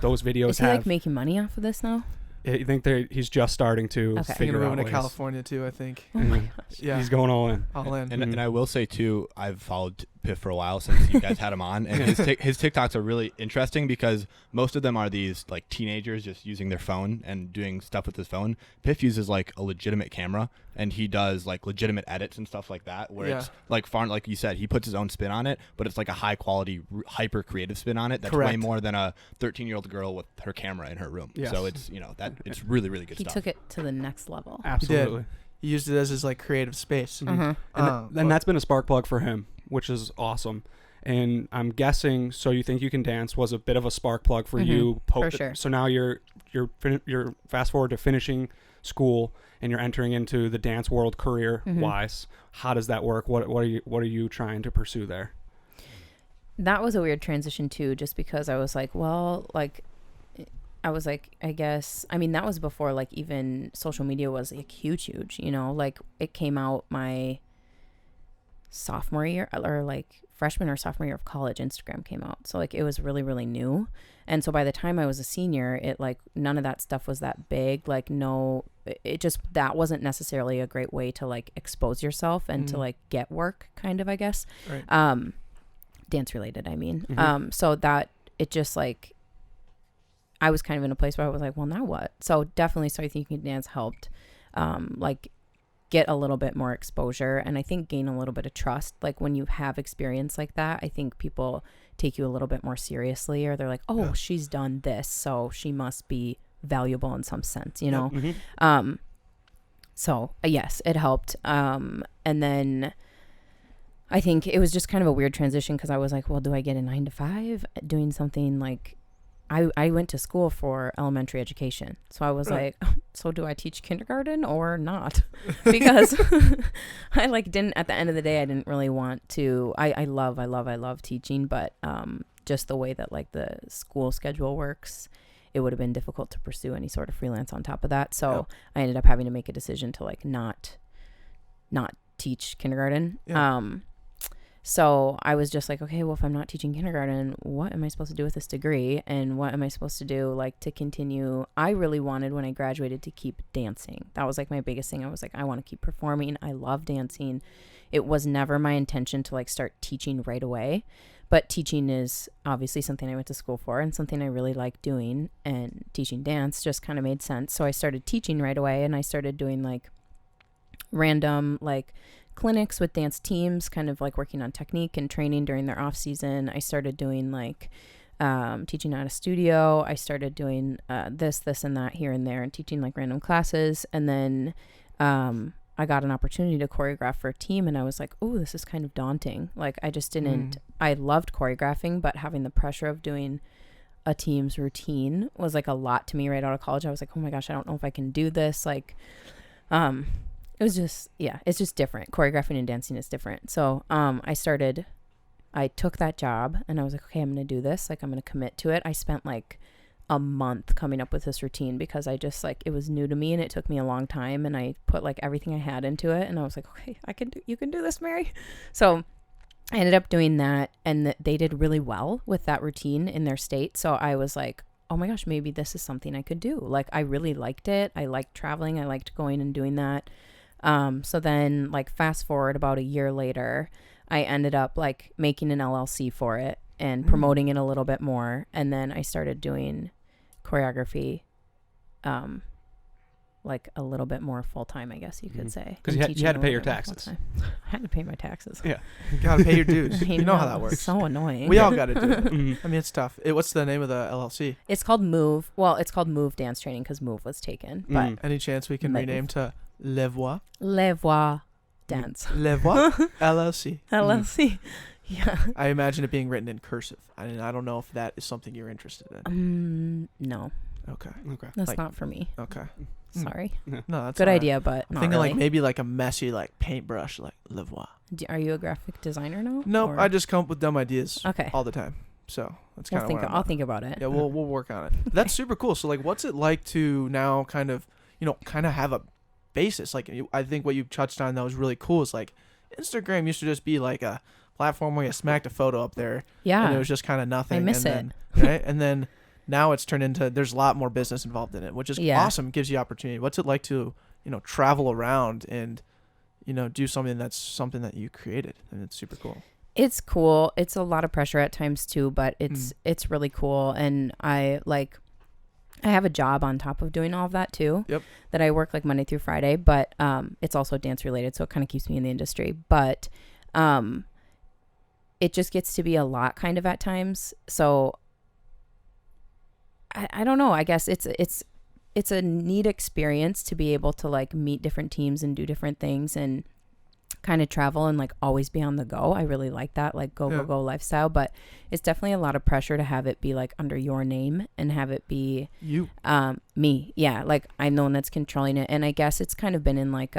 those videos is he like making money off of this now? I think he's just starting to figure out moving ways. to California too, I think. Oh my gosh. Yeah. He's going all in. All in. And I will say too, I've followed Piff for a while since you guys had him on, and his TikToks are really interesting because most of them are these like teenagers just using their phone and doing stuff with his phone. Piff uses like a legitimate camera, and he does like legitimate edits and stuff like that, where it's like far, like you said, he puts his own spin on it, but it's like a high quality, hyper creative spin on it. That's way more than a 13-year-old girl with her camera in her room. Yes. So it's it's really really good stuff. He took it to the next level. Absolutely. He used it as his like creative space. And that's been a spark plug for him, which is awesome. And I'm guessing So You Think You Can Dance was a bit of a spark plug for you. For sure. So now you're fast forward to finishing school and you're entering into the dance world career wise. How does that work? What are you trying to pursue there? That was a weird transition too, just because I was like, I guess, I mean, that was before like even social media was like huge, you know, like it came out my sophomore year or like freshman or sophomore year of college. Instagram came out. So like it was really, really new. And so by the time I was a senior, it like none of that stuff was that big. Like that wasn't necessarily a great way to like expose yourself and to like get work kind of, I guess. Right. Dance related, I mean. So that it just like, I was kind of in a place where I was like, well, now what? So definitely So You Think You Can Dance helped like get a little bit more exposure, and I think gain a little bit of trust. Like when you have experience like that, I think people take you a little bit more seriously, or they're like, oh, she's done this, so she must be valuable in some sense, you know? So yes, it helped. And then I think it was just kind of a weird transition because I was like, well, do I get a 9-to-5 doing something like I went to school for elementary education. So I was like, so do I teach kindergarten or not? Because I like didn't, at the end of the day, I didn't really want to, I love teaching, but just the way that like the school schedule works, it would have been difficult to pursue any sort of freelance on top of that. So I ended up having to make a decision to like not teach kindergarten. So I was just like, okay, well, if I'm not teaching kindergarten, what am I supposed to do with this degree? And what am I supposed to do like to continue? I really wanted when I graduated to keep dancing. That was like my biggest thing. I was like, I want to keep performing. I love dancing. It was never my intention to like start teaching right away. But teaching is obviously something I went to school for and something I really like doing. And teaching dance just kind of made sense. So I started teaching right away, and I started doing like random like clinics with dance teams, kind of like working on technique and training during their off season. I started doing like teaching at a studio. I started doing this and that here and there, and teaching like random classes. And then I got an opportunity to choreograph for a team, and I was like, oh, this is kind of daunting. Like I just didn't, I loved choreographing, but having the pressure of doing a team's routine was like a lot to me right out of college. I was like, oh my gosh, I don't know if I can do this. Like, it was just, it's just different. Choreographing and dancing is different. So I took that job and I was like, okay, I'm going to do this. Like, I'm going to commit to it. I spent like a month coming up with this routine because I just like, it was new to me and it took me a long time, and I put like everything I had into it, and I was like, okay, you can do this, Mary. So I ended up doing that, and they did really well with that routine in their state. So I was like, oh my gosh, maybe this is something I could do. Like, I really liked it. I liked traveling. I liked going and doing that. So then like fast forward about a year later, I ended up like making an LLC for it and promoting it a little bit more. And then I started doing choreography, like a little bit more full time, I guess you could say. Because you had to pay your taxes. I had to pay my taxes. Yeah. You got to pay your dues. I You know how that works. So annoying. We all got to do it. I mean, it's tough. What's the name of the LLC? It's called Move. Well, it's called Move Dance Training because Move was taken. But Any chance we can rename to LeVoir? LeVoir Dance. LeVoir LLC. LLC. Yeah. I imagine it being written in cursive. I don't know if that is something you're interested in. No. Okay. That's not for me. Okay. Sorry. No, that's good all right. idea, but I'm not thinking really. like maybe like a messy like paintbrush like LeVoir. Are you a graphic designer now? No, or? I just come up with dumb ideas Okay. all the time. So that's kind of I'll think about it. Yeah, we'll work on it. That's super cool. So like, what's it like to now kind of have a basis? Like, I think what you touched on that was really cool is like Instagram used to just be like a platform where you smacked a photo up there. Yeah. And it was just kind of nothing. I miss it. Right. And then now it's turned into, there's a lot more business involved in it, which is awesome. Gives you opportunity. What's it like to, travel around and, do something that you created? And it's super cool. It's cool. It's a lot of pressure at times too, but it's really cool. And I have a job on top of doing all of that too. Yep. That I work like Monday through Friday, but it's also dance related, so it kind of keeps me in the industry. But it just gets to be a lot kind of at times. So I don't know. I guess it's a neat experience to be able to like meet different teams and do different things and kind of travel and like always be on the go. I really like that, like go lifestyle, but it's definitely a lot of pressure to have it be like under your name and have it be me. Yeah. Like I'm the one that's controlling it. And I guess it's kind of been in like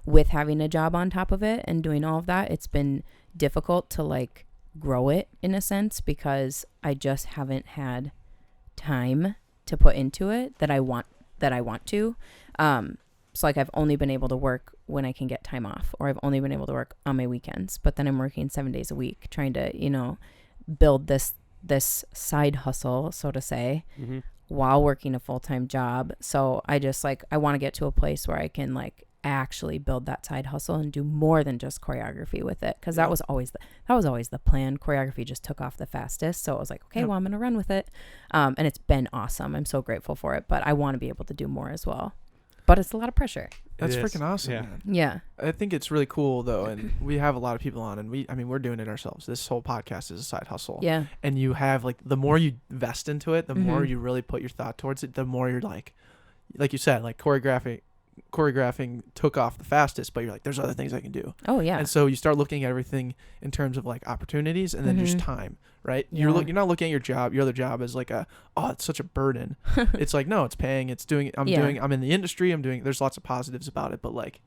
with having a job on top of it and doing all of that, it's been difficult to like grow it in a sense because I just haven't had time to put into it that I want to. So like I've only been able to work when I can get time off, or I've only been able to work on my weekends, but then I'm working 7 days a week trying to, build this side hustle, so to say, while working a full-time job. So I just like, I want to get to a place where I can like actually build that side hustle and do more than just choreography with it. Cause that was always the plan. Choreography just took off the fastest. So I was like, okay, well, I'm going to run with it. And it's been awesome. I'm so grateful for it, but I want to be able to do more as well. But it's a lot of pressure. That's freaking awesome, man. Yeah. I think it's really cool though, and we have a lot of people on, and we're doing it ourselves. This whole podcast is a side hustle. Yeah. And you have like, the more you invest into it, the more you really put your thought towards it, the more you're like you said, like choreographing took off the fastest, but you're like, there's other things I can do. Oh yeah. And so you start looking at everything in terms of like opportunities and then just time, right? Yeah. You're not looking at your other job as like it's such a burden. It's like, no, it's paying, it's doing, I'm in the industry, there's lots of positives about it. But like,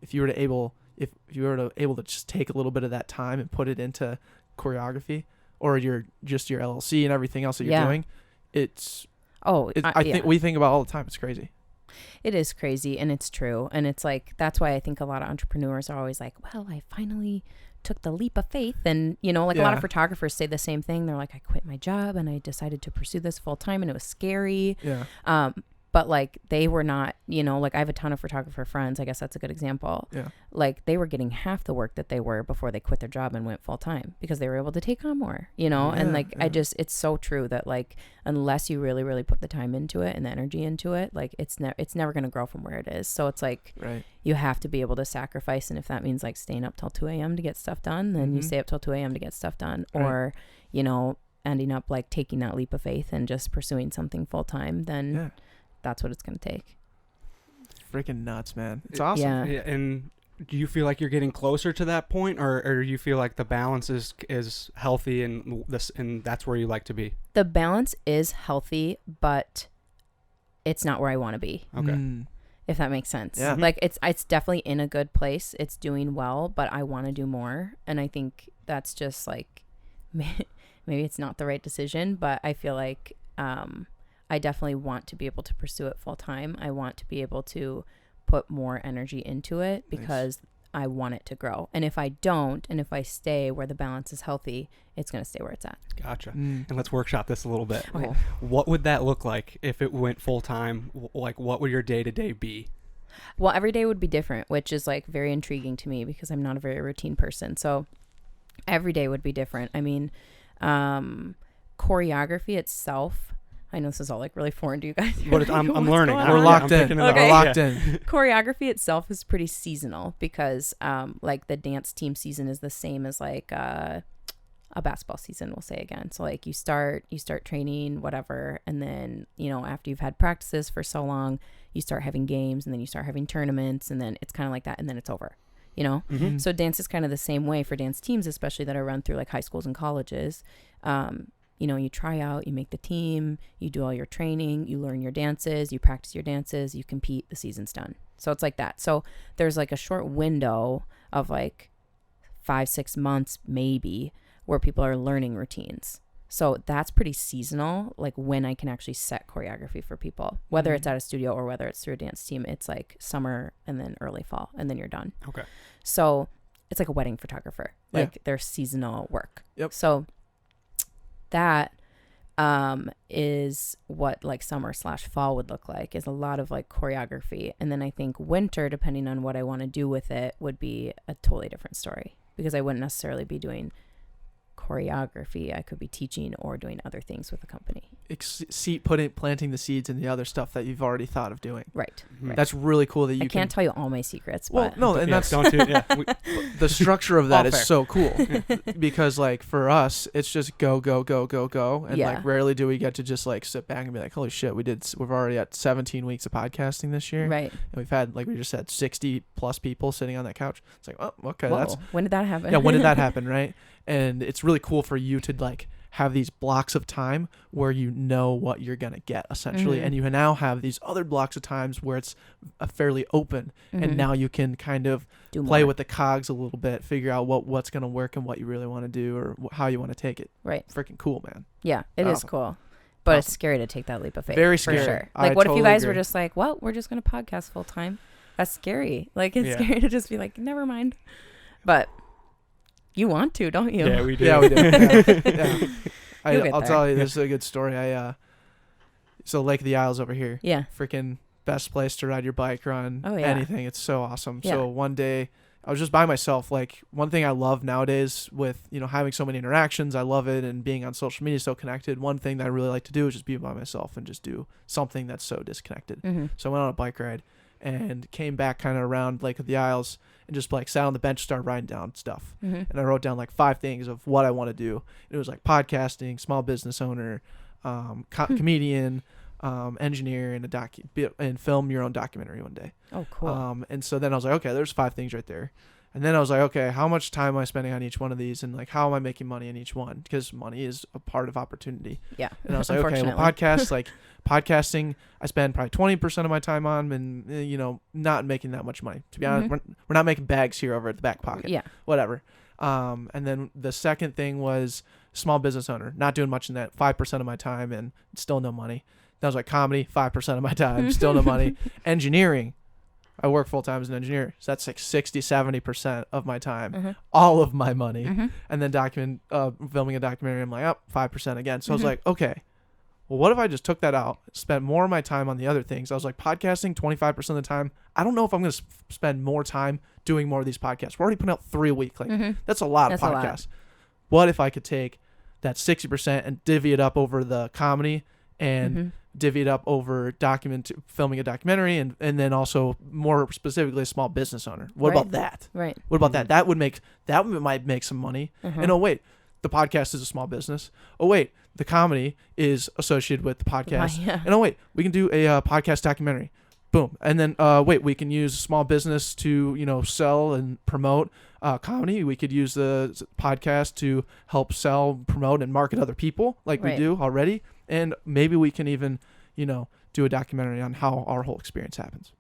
if you were to able to just take a little bit of that time and put it into choreography or your LLC and everything else that you're doing, I think we think about all the time. It's crazy. It is crazy, and it's true. And it's like, that's why I think a lot of entrepreneurs are always like, well, I finally took the leap of faith. And, a lot of photographers say the same thing. They're like, I quit my job and I decided to pursue this full time, and it was scary. Yeah. But like, they were not, like I have a ton of photographer friends. I guess that's a good example. Yeah. Like they were getting half the work that they were before they quit their job and went full time because they were able to take on more, and like, it's so true that like, unless you really, really put the time into it and the energy into it, like it's never going to grow from where it is. So it's like, you have to be able to sacrifice. And if that means like staying up till 2 a.m. to get stuff done, then you stay up till 2 a.m. to get stuff done, or, ending up like taking that leap of faith and just pursuing something full time, then that's what it's going to take. Freaking nuts, man. It's awesome. Yeah. And do you feel like you're getting closer to that point, or do you feel like the balance is healthy and that's where you like to be? The balance is healthy, but it's not where I want to be. Okay. if that makes sense. Yeah. Like it's definitely in a good place. It's doing well, but I want to do more. And I think that's just like, maybe it's not the right decision, but I feel like I definitely want to be able to pursue it full time. I want to be able to put more energy into it because I want it to grow. And if I don't, and if I stay where the balance is healthy, it's going to stay where it's at. Gotcha. And let's workshop this a little bit. Okay. What would that look like if it went full time? Like, what would your day to day be? Well, every day would be different, which is like very intriguing to me because I'm not a very routine person. So every day would be different. I mean, choreography itself, I know this is all like really foreign to you guys. I'm learning. We're locked in. Okay. We're locked in. Choreography itself is pretty seasonal because like the dance team season is the same as like a basketball season, we'll say again. So like you start training, whatever, and then, you know, after you've had practices for so long, you start having games, and then you start having tournaments, and then it's kind of like that, and then it's over, you know? Mm-hmm. So dance is kind of the same way for dance teams, especially that are run through like high schools and colleges. You know, you try out, you make the team, you do all your training, you learn your dances, you practice your dances, you compete, the season's done. So it's like that. So there's like a short window of like 5-6 months maybe where people are learning routines. So that's pretty seasonal, like when I can actually set choreography for people, whether it's at a studio or whether it's through a dance team. It's like summer and then early fall, and then you're done. Okay. So it's like a wedding photographer, like their seasonal work. Yep. So that is what like summer/fall would look like, is a lot of like choreography. And then I think winter, depending on what I want to do with it, would be a totally different story, because I wouldn't necessarily be doing choreography. I could be teaching or doing other things with the company. Planting the seeds in the other stuff that you've already thought of doing. Right. Right. That's really cool that you I can't tell you all my secrets, well, but no, and that's don't do yeah. the structure of that All is fair. so cool because like for us, it's just go, and Yeah. like rarely do we get to just like sit back and be like, holy shit, we're already at 17 weeks of podcasting this year. right. And we've had, like we just said, 60 plus people sitting on that couch. It's like, oh, okay, Whoa. that's When did that happen? yeah. When did that happen, right? And it's really cool for you to like have these blocks of time where you know what you're gonna get essentially, Mhm. and you now have these other blocks of times where it's fairly open, and Mhm. now you can kind of Do play more. with the cogs a little bit, figure out what's gonna work and what you really want to do or how you want to take it. Right. Freaking cool, man. Yeah, it is Awesome. cool. But it's Awesome. scary to take that leap of faith. Very for scary. sure. I Like, what if you totally guys were agree. just like, well, we're just going to podcast full time? That's scary. Like, it's Yeah. scary to just be like, never mind. But you want to, don't you? Yeah, we do. Yeah, we do. Yeah. You'll get I'll there. tell you, this is a good story. So Lake of the Isles over here. Yeah. Freaking best place to ride your bike or on Oh, yeah. anything. It's so awesome. Yeah. So one day I was just by myself. Like one thing I love nowadays with, having so many interactions, I love it, and being on social media so connected. One thing that I really like to do is just be by myself and just do something that's so disconnected. Mm-hmm. So I went on a bike ride and came back kind of around Lake of the Isles and just like sat on the bench, started writing down stuff. Mm-hmm. And I wrote down like 5 things of what I want to do. It was like podcasting, small business owner, comedian, engineer, and film your own documentary one day. Oh, cool. And so then I was like, okay, there's 5 things right there. And then I was like, okay, how much time am I spending on each one of these, and like how am I making money in each one? Because money is a part of opportunity. Yeah. And I was like, okay, well, podcasting, I spend probably 20% of my time on, and not making that much money. To be honest, we're not making bags here over at the Backpocket. Yeah. Whatever. And then the second thing was small business owner, not doing much in that, 5% of my time, and still no money. That was like comedy, 5% of my time, still no money. Engineering, I work full time as an engineer, so that's like 60-70% of my time, all of my money. And then filming a documentary, I'm like, oh, 5% again. So I was like, okay, well, what if I just took that out, spent more of my time on the other things? I was like, podcasting 25% of the time. I don't know if I'm going to spend more time doing more of these podcasts. We're already putting out 3 a week. Like that's a lot That's of a lot. podcasts. What if I could take that 60% and divvy it up over the comedy and divvy it up over filming a documentary, and then also more specifically a small business owner? What about that? Right. What about that? That might make some money. And oh wait, the podcast is a small business. Oh wait, the comedy is associated with the podcast. Yeah. And oh wait, we can do a podcast documentary. Boom. And then wait, we can use small business to sell and promote comedy. We could use the podcast to help sell, promote, and market other people like we do already. And maybe we can even do a documentary on how our whole experience happens.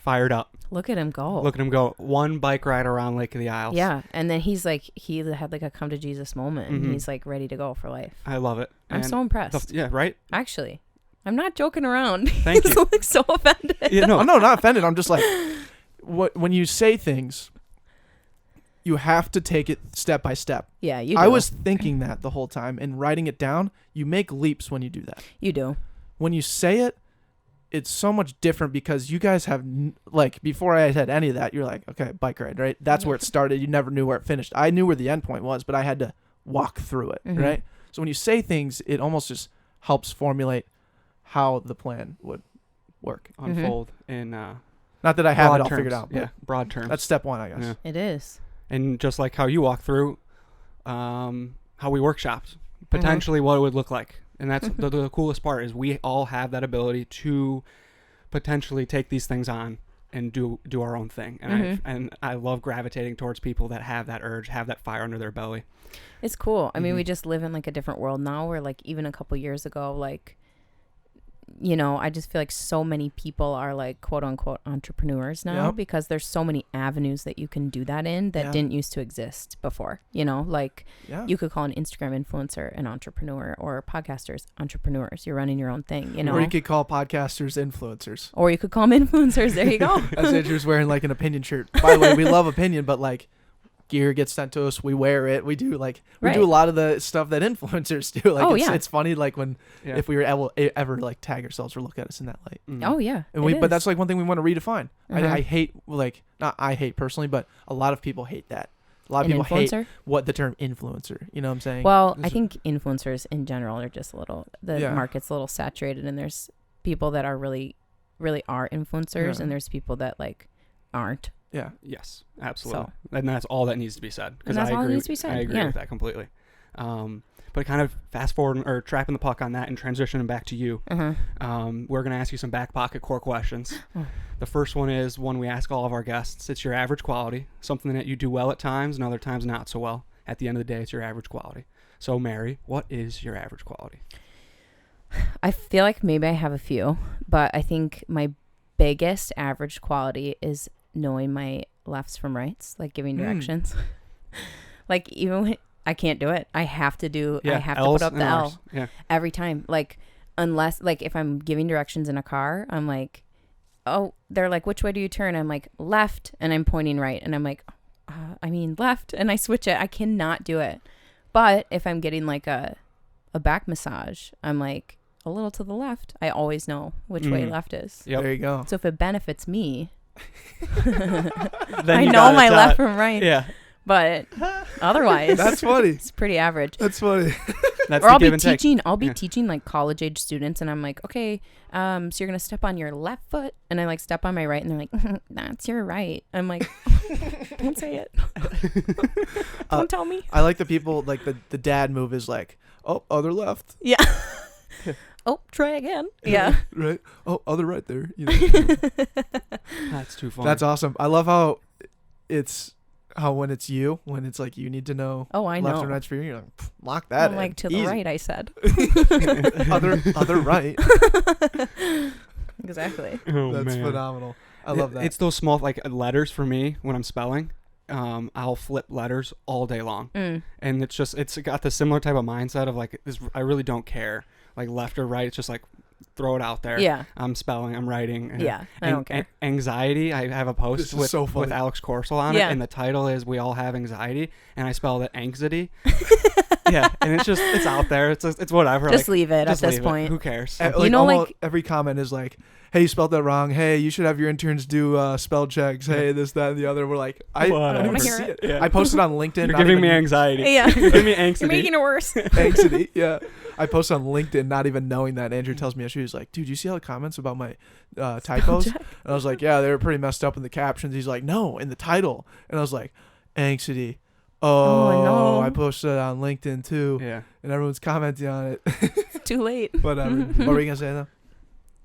fired up. Look at him go. Look at him go. One bike ride around Lake of the Isles. Yeah. And then he's like, he had like a come to Jesus moment. And Mhm. he's like ready to go for life. I love it. I'm And so impressed. yeah, right? Actually, I'm not joking around. Thank He's you. like so offended. Yeah, no. Oh, no, not offended. I'm just like, when you say things, you have to take it step by step. Yeah, you do. I was thinking that the whole time, and writing it down, you make leaps when you do that. You do. When you say it, it's so much different because you guys have, like, before I had any of that, you're like, okay, bike ride, right? That's where it started. You never knew where it finished. I knew where the end point was, but I had to walk through it, Mhm. right? So when you say things, it almost just helps formulate how the plan would work. Unfold in Not that I have broad it all terms. figured out, but Yeah, broad terms. that's step one, I guess. Yeah. It is. And just like how you walk through how we workshopped, potentially what it would look like. And that's the coolest part is we all have that ability to potentially take these things on and do our own thing. And I love gravitating towards people that have that urge, have that fire under their belly. It's cool. I mean, Mhm. we just live in like a different world now where like even a couple years ago, like, you know, I just feel like so many people are like quote unquote entrepreneurs now Yep. because there's so many avenues that you can do that in that Yeah. didn't used to exist before. You know, like Yeah. you could call an Instagram influencer an entrepreneur or podcasters entrepreneurs. You're running your own thing, you know. Or you could call podcasters influencers. Or you could call them influencers. There you go. As Andrew's wearing like an opinion shirt. By the way, we love opinion, but like gear gets sent to us, we wear it. We do like we do a Right. lot of the stuff that influencers do. Like Oh, it's, yeah. it's funny like when Yeah. if we were ever like tag ourselves or look at us in that light. Mm. Oh yeah. And it but is. that's like one thing we want to redefine. Uh-huh. I hate like not I hate personally, but a lot of people hate that. A lot of an people hate influencer. what the term influencer. You know what I'm saying? Well, I Is- think influencers in general are just a little, the Yeah. market's a little saturated, and there's people that are really are influencers, Yeah. and there's people that like aren't. yeah. Yes, absolutely. So- And that's all that needs to be said. 'Cause And that's I all that agree, needs to be said, I agree yeah. with that completely. But kind of fast forward or trapping the puck on that and transitioning back to you. Uh-huh. We're going to ask you some back pocket core questions. Oh. The first one is one we ask all of our guests. It's your average quality, something that you do well at times and other times not so well. At the end of the day, it's your average quality. So, Mary, what is your average quality? I feel like maybe I have a few, but I think my biggest average quality is knowing my lefts from rights, like giving directions. Like even when I can't do it, I have to do. I have L's to put up and the R's. L Yeah. every time. Like unless like if I'm giving directions in a car, I'm like, oh, they're like, which way do you turn? I'm like left, and I'm pointing right, and I'm like, I mean left, and I switch it. I cannot do it. But if I'm getting like a back massage, I'm like a little to the left. I always know which way left is. Yep. There you go. So if it benefits me, Then I you know got it my done. left from right. Yeah. But otherwise, That's funny. it's pretty average. That's funny. That's Or the I'll give be and take. teaching. I'll be Yeah. teaching like college age students, and I'm like, okay, so you're gonna step on your left foot, and I like step on my right, and they're like, that's your right. I'm like, don't say it. Don't tell me. I like the people like the dad move is like, oh, other left. Yeah. Oh, try again. Yeah. Right. Oh, other right there. You know? That's too funny. That's awesome. I love how it's when it's you, when it's like you need to know Oh, I left know. and right for you. You're like, lock that I'm in. like to the Easy. right. I said. other right. Exactly. Oh, That's man. phenomenal. I love that. It's those small like letters for me when I'm spelling. I'll flip letters all day long, and it's got the similar type of mindset of like this. I really don't care, like left or right. It's just like throw it out there. Yeah. I'm spelling. I'm writing. And, Yeah, I don't care. Anxiety. I have a post This is with so funny. with Alex Corsel on Yeah. it, and the title is "We All Have Anxiety," and I spelled it anxiety. Yeah, and it's out there. It's whatever. Just like, leave it just at this leave it. point. Who cares? Like, know, almost like- every comment is like, hey, you spelled that wrong. Hey, you should have your interns do spell checks. Hey, this, that, and the other. We're like, I don't Whatever. even Hear see it. it. Yeah. I posted on LinkedIn. You're not giving even- me anxiety. Yeah. You're giving me anxiety. You're making it worse. anxiety. Yeah. I posted on LinkedIn, not even knowing that. Andrew tells me yesterday, he's like, dude, you see all the comments about my typos? And I was like, yeah, they were pretty messed up in the captions. He's like, no, in the title. And I was like, anxiety. Oh, no. I posted it on LinkedIn too. Yeah. And everyone's commenting on it. Too late. Whatever. What were you going to say though?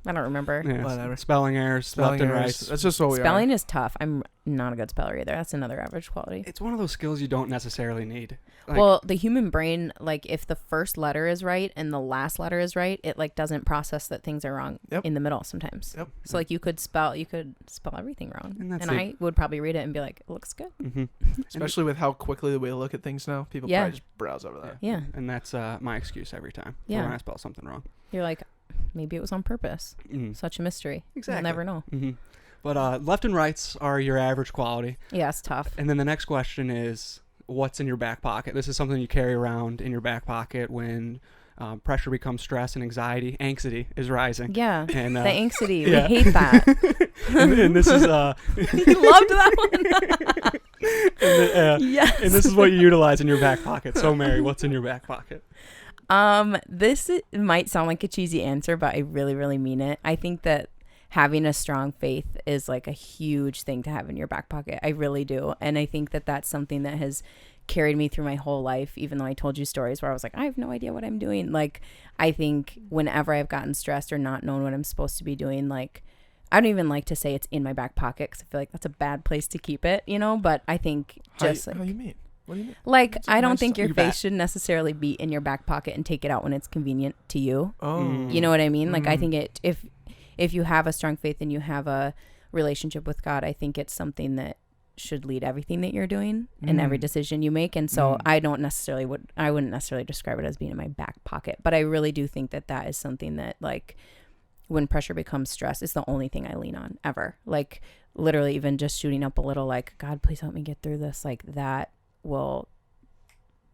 I don't remember. Yeah, Whatever. Spelling errors, Spelling left and right. errors. That's just what we Spelling are. is tough. I'm not a good speller either. That's another average quality. It's one of those skills you don't necessarily need. Like, Well, the human brain, like if the first letter is right and the last letter is right, it like doesn't process that things are wrong Yep. in the middle sometimes. Yep. So like you could spell everything wrong, And that's and it. I would probably read it and be like, it looks good. mhm. Especially with how quickly we look at things now. People Yeah. probably just browse over that. Yeah, And that's my excuse every time for Yeah. when I spell something wrong. you're like, maybe it was on purpose. Mm. Such a mystery. Exactly. You'll never know. hmm But left and rights are your average quality. Yeah, it's tough. And then the next question is, what's in your back pocket? This is something you carry around in your back pocket when pressure becomes stress and anxiety is rising. Yeah, And, the anxiety. yeah. We hate that. and this is You loved that one. Yes. and this is what you utilize in your back pocket. So Mary, what's in your back pocket? Might sound like a cheesy answer, but I really, really mean it. I think that having a strong faith is like a huge thing to have in your back pocket. I really do. And I think that that's something that has carried me through my whole life, even though I told you stories where I was like, I have no idea what I'm doing. Like, I think whenever I've gotten stressed or not known what I'm supposed to be doing, like, I don't even like to say it's in my back pocket because I feel like that's a bad place to keep it, you know? But I think just How you mean? What do you mean? like, It's a I don't nice think your your faith back. should necessarily be in your back pocket and take it out when it's convenient to you. Oh. You know what I mean? Like, I Mm. think if you have a strong faith and you have a relationship with God, I think it's something that should lead everything that you're doing and every Mm. decision you make. And so Mm. I wouldn't necessarily describe it as being in my back pocket, but I really do think that that is something that, like, when pressure becomes stress, it's the only thing I lean on ever. Like, literally even just shooting up a little, like, God, please help me get through this. Like, that will,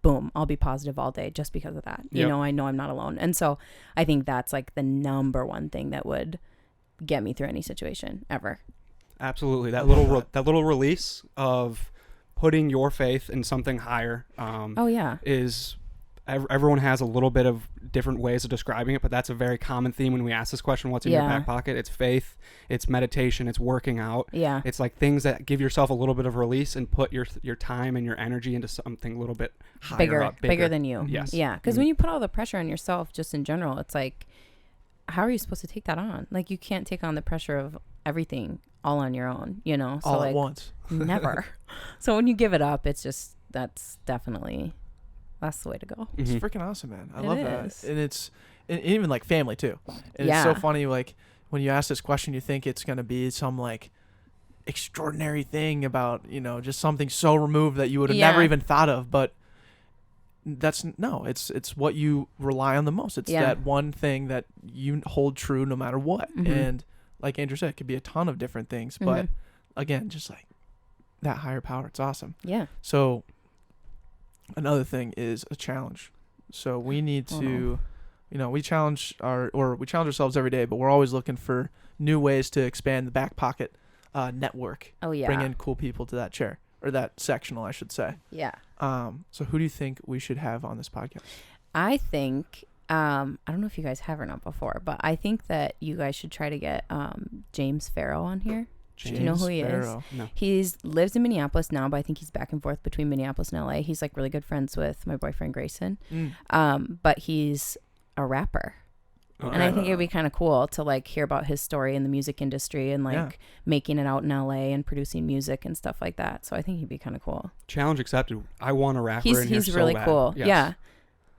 boom, I'll be positive all day just because of that. You Yep. know, I know I'm not alone. And so I think that's like the number one thing that would get me through any situation ever. Absolutely. I That love little that. that little release of putting your faith in something higher Oh yeah. is everyone has a little bit of different ways of describing it, but that's a very common theme when we ask this question, what's in your Yeah. back pocket? It's faith, it's meditation, it's working out. Yeah. It's like things that give yourself a little bit of release and put your time and your energy into something a little bit higher Bigger, up, bigger than you. Yes. Yeah. Because Mhm. when you put all the pressure on yourself, just in general, it's like, how are you supposed to take that on? Like, you can't take on the pressure of everything all on your own, you know? So All like, at once. never. So when you give it up, it's just, that's the way to go. It's Mhm. freaking awesome, man. I It love is. that. And it's and even like family too. And Yeah. it's so funny, like when you ask this question, you think it's gonna be some like extraordinary thing about, you know, just something so removed that you would have never Yeah. even thought of, but it's what you rely on the most. It's Yeah. that one thing that you hold true no matter what. Mhm. And like Andrew said, it could be a ton of different things, but Mhm. again, just like that higher power, it's awesome. Yeah. So another thing is a challenge. So we need Oh, to, no. you know, we challenge ourselves every day, but we're always looking for new ways to expand the back pocket network. Oh yeah. Bring in cool people to that chair or that sectional, I should say. Yeah. So who do you think we should have on this podcast? I think I don't know if you guys have or not before, but I think that you guys should try to get James Farrow on here. Do you know who he is? Farrow. No. He's lives in Minneapolis now, but I think he's back and forth between Minneapolis and LA. He's like really good friends with my boyfriend Grayson. But he's a rapper. And I think it would be kind of cool to like hear about his story in the music industry and like Yeah. making it out in LA and producing music and stuff like that. So I think he'd be kind of cool. Challenge accepted. I want a rapper in here He's so really bad. cool. Yes. Yeah.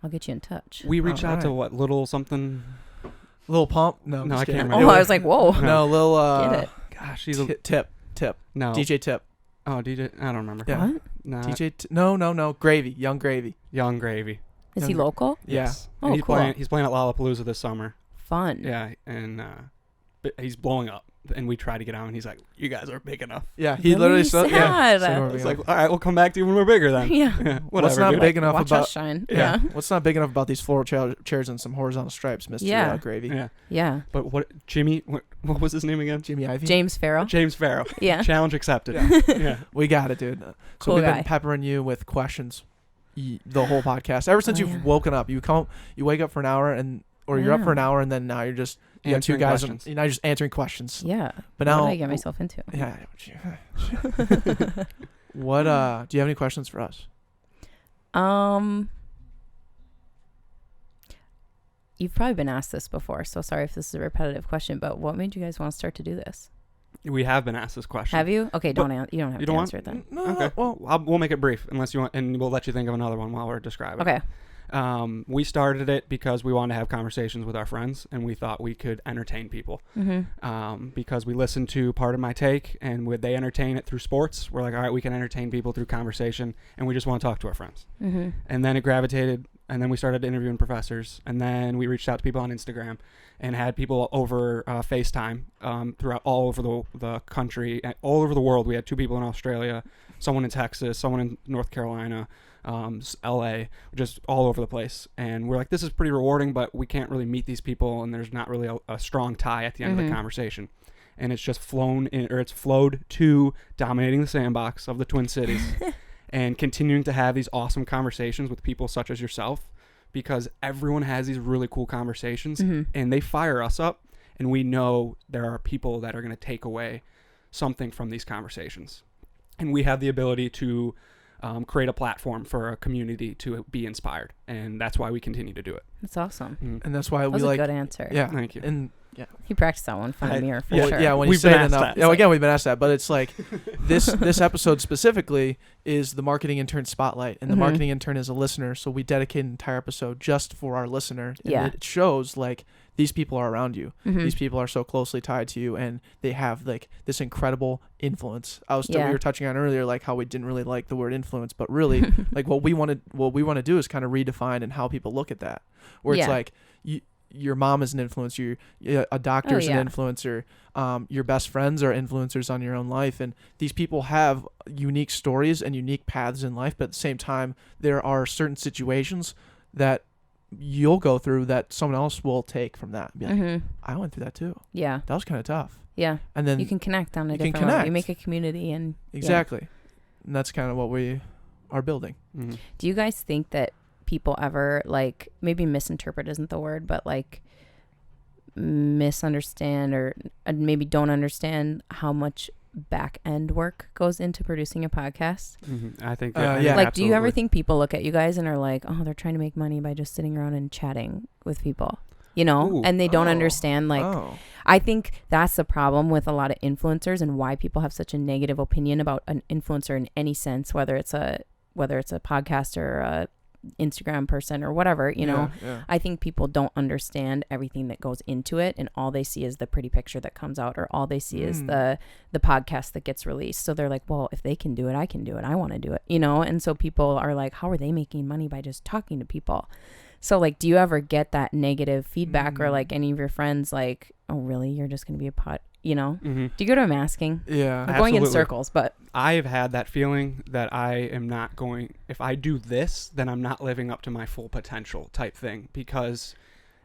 I'll get you in touch. We reached out to Alright. what, little something? Lil Pump? No, I'm No, just I kidding. can't Oh, remember. I was like, whoa. No, Lil Get it. Gosh, he's a Tip. no. DJ Tip. Oh, DJ. I don't remember. Yeah. What? Nah, No, Gravy. Young Gravy. Young Gravy. Is he Younger. local? Yeah. Yes. Oh, And he's cool. He's playing at Lollapalooza this summer. Fun. Yeah, and but he's blowing up. And we try to get on, and he's like, "You guys are big enough." Yeah, he Really literally said, sad. said we're It's big like, all right, we'll come back to you when we're bigger then. Yeah. Yeah, What's whatever. not dude. big enough Watch about us shine. yeah. Yeah. What's not big enough about these floral chairs and some horizontal stripes, Mr. Yeah. Gravy? Yeah, Yeah. but what was his name again? Jimmy Ivy. James Farrow. James Farrow. Yeah. Challenge accepted. Yeah. Yeah. We got it, dude. So Cool we've guy. been peppering you with questions the whole podcast. Ever since Oh, you've yeah. woken up, you wake up for an hour or you're up for an Yeah. hour and then now you're just you got two Answering guys questions. and you're just answering questions. Yeah. But What now did I get myself into? yeah. What do you have any questions for us? you've probably been asked this before, so sorry if this is a repetitive question, but what made you guys want to start to do this? We have been asked this question. Have you? Okay, you don't have to answer it then. No, Okay. well, We'll make it brief unless you want, and we'll let you think of another one while we're describing. Okay. We started it because we wanted to have conversations with our friends, and we thought we could entertain people. Because we listened to Part of My Take, and would they entertain it through sports? We're like, all right, we can entertain people through conversation, and we just want to talk to our friends. And then it gravitated, and then we started interviewing professors, and then we reached out to people on Instagram and had people over FaceTime throughout all over the country, all over the world. We had 2 people in Australia, someone in Texas, someone in North Carolina, LA, just all over the place. And we're like, this is pretty rewarding, but we can't really meet these people, and there's not really a strong tie at the end of the conversation. And it's just it's flowed to dominating the sandbox of the Twin Cities and continuing to have these awesome conversations with people such as yourself, because everyone has these really cool conversations and they fire us up, and we know there are people that are going to take away something from these conversations. And we have the ability to create a platform for a community to be inspired, and that's why we continue to do it. That's awesome. and that's why That we was like. a good answer. Yeah, Thank you. And yeah, He practiced that one in front of me for sure. Yeah, when you We've say been it asked enough. that. Yeah, again, we've been asked that, but it's like this episode specifically is the Marketing Intern Spotlight, and the Marketing Intern is a listener, so we dedicate an entire episode just for our listener. And Yeah. it shows like these people are around you. These people are so closely tied to you, and they have like this incredible influence. We were touching on earlier, like how we didn't really like the word influence, but really like what we want to do is kind of redefine and how people look at that, where it's like your mom is an influencer, a doctor is an influencer, your best friends are influencers on your own life, and these people have unique stories and unique paths in life, but at the same time there are certain situations that you'll go through that someone else will take from that and be like, I went through that too. Yeah. That was kind of tough. Yeah. And then You can connect on a you can different level. connect. You make a community and exactly. And that's kind of what we are building. Do you guys think that people ever like maybe misinterpret isn't the word, but like misunderstand or maybe don't understand how much back end work goes into producing a podcast? I think like, do you ever think people look at you guys and are like, oh, they're trying to make money by just sitting around and chatting with people, and they don't understand I think that's the problem with a lot of influencers and why people have such a negative opinion about an influencer in any sense, whether it's a podcast or a Instagram person or whatever, I think people don't understand everything that goes into it, and all they see is the pretty picture that comes out, or all they see is the podcast that gets released. So they're like, well, if they can do it, I can do it. I want to do it, and so people are like, how are they making money by just talking to people? So like, do you ever get that negative feedback or like any of your friends like, oh really, you're just gonna be a do you get what I'm asking? Yeah, I'm going in circles, but I have had that feeling that I am not going, if I do this, then I'm not living up to my full potential type thing, because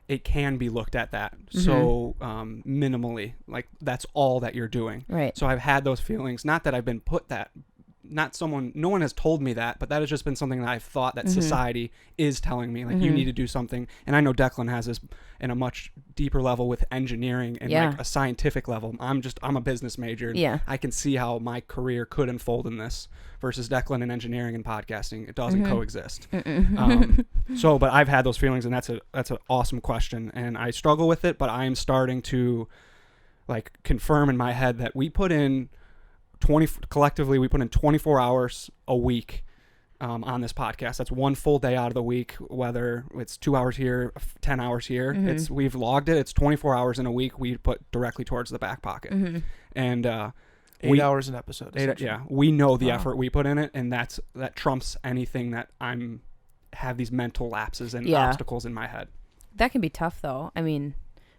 it can be looked at that so minimally, like that's all that you're doing. Right. So I've had those feelings, not that I've been put that, no one has told me that, but that has just been something that I've thought that society is telling me, like you need to do something. And I know Declan has this in a much deeper level with engineering and like a scientific level. I'm a business major. And I can see how my career could unfold in this versus Declan in engineering and podcasting. It doesn't coexist. But I've had those feelings, and that's an awesome question, and I struggle with it, but I'm starting to like confirm in my head that we put in collectively 24 hours a week on this podcast. That's one full day out of the week, whether it's 2 hours here, 10 hours here. We've logged it. It's 24 hours in a week we put directly towards the back pocket. And 8 hours an episode. We know the effort we put in it, and that trumps anything that have these mental lapses and obstacles in my head. That can be tough though. I mean,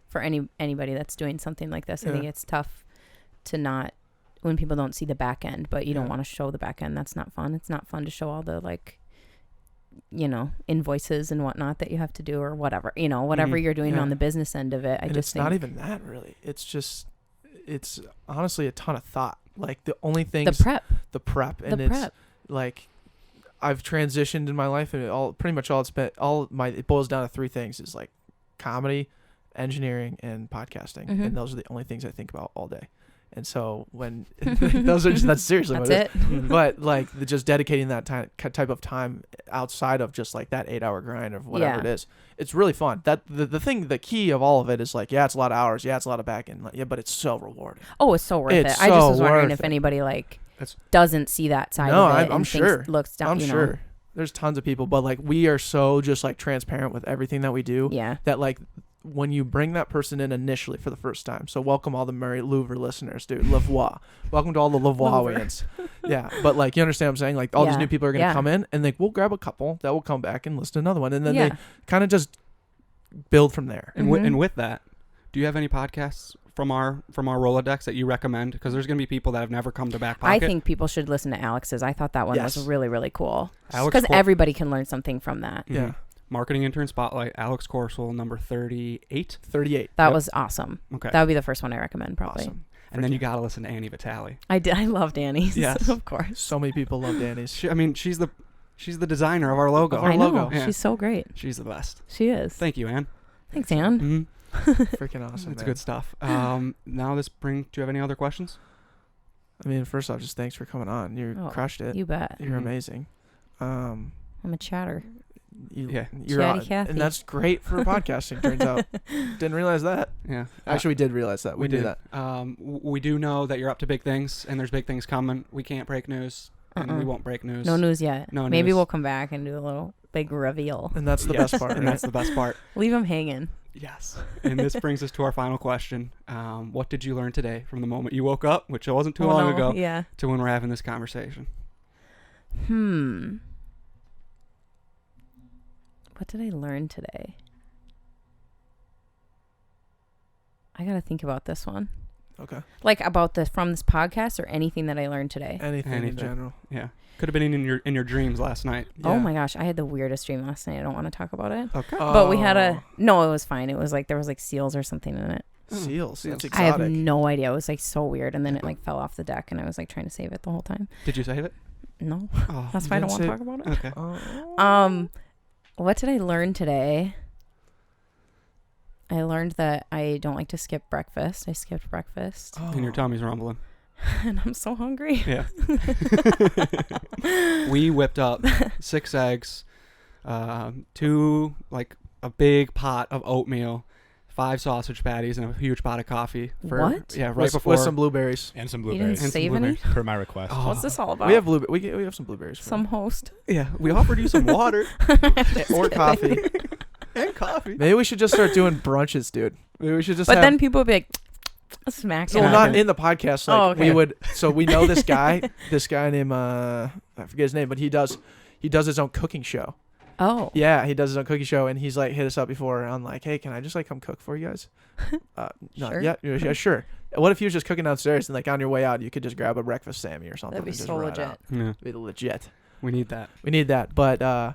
for anybody that's doing something like this, I think it's tough to not, when people don't see the back end, but you don't want to show the back end. That's not fun. It's not fun to show all the like, invoices and whatnot that you have to do or whatever, whatever you're doing on the business end of it. It's not even that really. It's honestly a ton of thought. Like the only things, the prep. Like I've transitioned in my life, and it boils down to three things: is like comedy, engineering, and podcasting. And those are the only things I think about all day. And so when that's seriously what That's it is. But like just dedicating that type of time outside of just like that 8-hour grind of whatever it is, it's really fun. That the key of all of it is like, yeah, it's a lot of hours, yeah, it's a lot of back end, yeah, but it's so rewarding. Oh, it's so worth it. I just was wondering if anybody like doesn't see that side of it. I'm sure. Looks down. I'm sure. There's tons of people, but like we are so just like transparent with everything that we do. Yeah. That like when you bring that person in initially for the first time, so welcome all the Murray Louvre listeners, dude. LeVoir. Welcome to all the LeVoirians. Yeah, but like you understand what I'm saying? Like all these new people are gonna come in, and like we'll grab a couple that will come back and listen to another one, and then they kind of just build from there. And and with that, do you have any podcasts from our Rolodex that you recommend? Because there's going to be people that have never come to Backpocket. I think people should listen to Alex's. I thought that one was really, really cool. Alex because everybody can learn something from that. Yeah. Marketing Intern Spotlight, Alex Corsel, number 38. That was awesome. Okay. That would be the first one I recommend, probably. Awesome. And then you got to listen to Annie Vitale. I loved Annie's. Yes. Of course. So many people loved Annie's. She's the designer of our logo. I know. Yeah. She's so great. She's the best. She is. Thank you, Ann. Thanks, Ann. Mm-hmm. Freaking awesome. It's good stuff. Now do you have any other questions? I mean, first off, just thanks for coming on. You crushed it. You bet. You're amazing. I'm a chatter. You're Chatty Cathy. and that's great for podcasting. Turns out, didn't realize that. Yeah, actually, we did realize that. We knew that. We do know that you're up to big things, and there's big things coming. We can't break news, and we won't break news. No news yet. No Maybe news. we'll come back and do a little big reveal. And that's the best part. And that's the best part. Leave them hanging. Yes. And this brings us to our final question. What did you learn today from the moment you woke up, which wasn't too long ago, to when we're having this conversation? What did I learn today? I got to think about this one. Okay. Like about from this podcast or anything that I learned today? Anything in general. Yeah. Could have been in your dreams last night. Yeah. Oh my gosh, I had the weirdest dream last night. I don't want to talk about it. Okay. But we had no, it was fine. It was like there was like seals or something in it. Seals. That's exotic. I have no idea. It was like so weird, and then it like fell off the deck, and I was like trying to save it the whole time. Did you save it? No. That's why I don't want to talk about it. Okay. What did I learn today? I learned that I don't like to skip breakfast. I skipped breakfast. And your tummy's rumbling. And I'm so hungry. Yeah. We whipped up 6 eggs, 2 like a big pot of oatmeal, 5 sausage patties, and a huge pot of coffee. What? Yeah, right before. With some blueberries. And some You blueberries. didn't save any? Per my request. Oh. What's this all about? We have we have some blueberries. Some host. Yeah, we offered you some water or coffee. and coffee. Maybe we should just start doing brunches, dude. Maybe we should just. But then people would be like, smack. So not in the podcast. Like okay. we would. So we know this guy. This guy named I forget his name, but he does his own cooking show. Oh. Yeah, he does his own cooking show, and he's like hit us up before on like, hey, can I just like come cook for you guys? No, Sure. Yeah, sure. What if he was just cooking downstairs and like on your way out you could just grab a breakfast Sammy or something? That'd be and just so run legit. out? Yeah, It'd be legit. we need that. We need that. But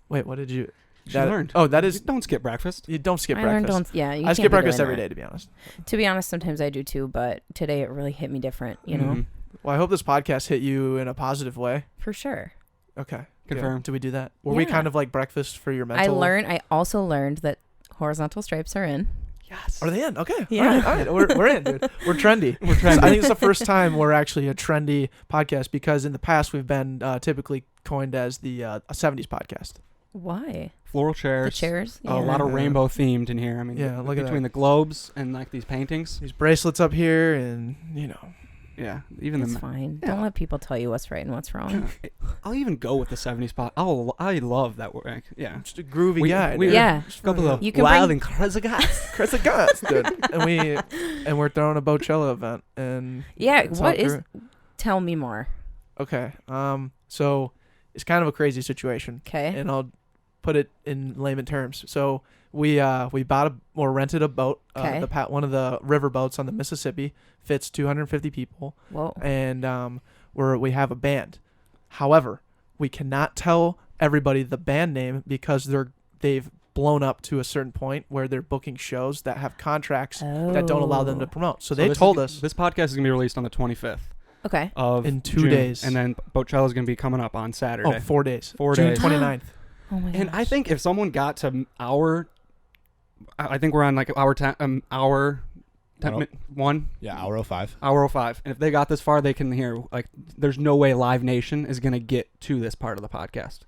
wait, what did you? She learned. Oh, that is. Don't skip breakfast. You don't skip I breakfast. learned you I skip breakfast every every day, to be honest. To be honest, sometimes I do too, but today it really hit me different, you know? Well, I hope this podcast hit you in a positive way. For sure. Okay. Confirm. Do we do that? Were we Yeah. kind of like breakfast for your mental? I also learned that horizontal stripes are in. Yes. Are they in? Okay. Yeah. All right. We're in, dude. We're trendy. We're trendy. So I think it's the first time we're actually a trendy podcast because in the past we've been typically coined as the a 70s podcast. Why? Floral chairs. The chairs? A lot of rainbow themed in here. I mean, Yeah, look at between that. the globes and like these paintings. These bracelets up here and, you know. Yeah, even It's the. fine. Yeah. Don't let people tell you what's right and what's wrong. I'll even go with the 70s spot. I love that work. Yeah. Just a groovy We- guy. we- dude. Yeah. Just Couple really of You can wild bring- and crazy guys. Chris Guns, dude. And we're throwing a Bochella event and Yeah, it's what all is... grew- Tell me more. Okay. So it's kind of a crazy situation. Okay. And I'll put it in layman terms. So we bought or rented a boat, Okay. one of the river boats on the Mississippi, fits 250 people, Whoa. and we have a band. However, we cannot tell everybody the band name because they've blown up to a certain point where they're booking shows that have contracts that don't allow them to promote. So they told us This podcast is going to be released on the 25th Okay. of in 2 June, days. and then Bochella's going to be coming up on Saturday. 4 days. 4 June days. 29th. Oh my gosh. And I think if someone got to I think we're on like our One Yeah, hour 05. hour 05. And if they got this far, they can hear. Like, there's no way Live Nation is gonna get to this part of the podcast,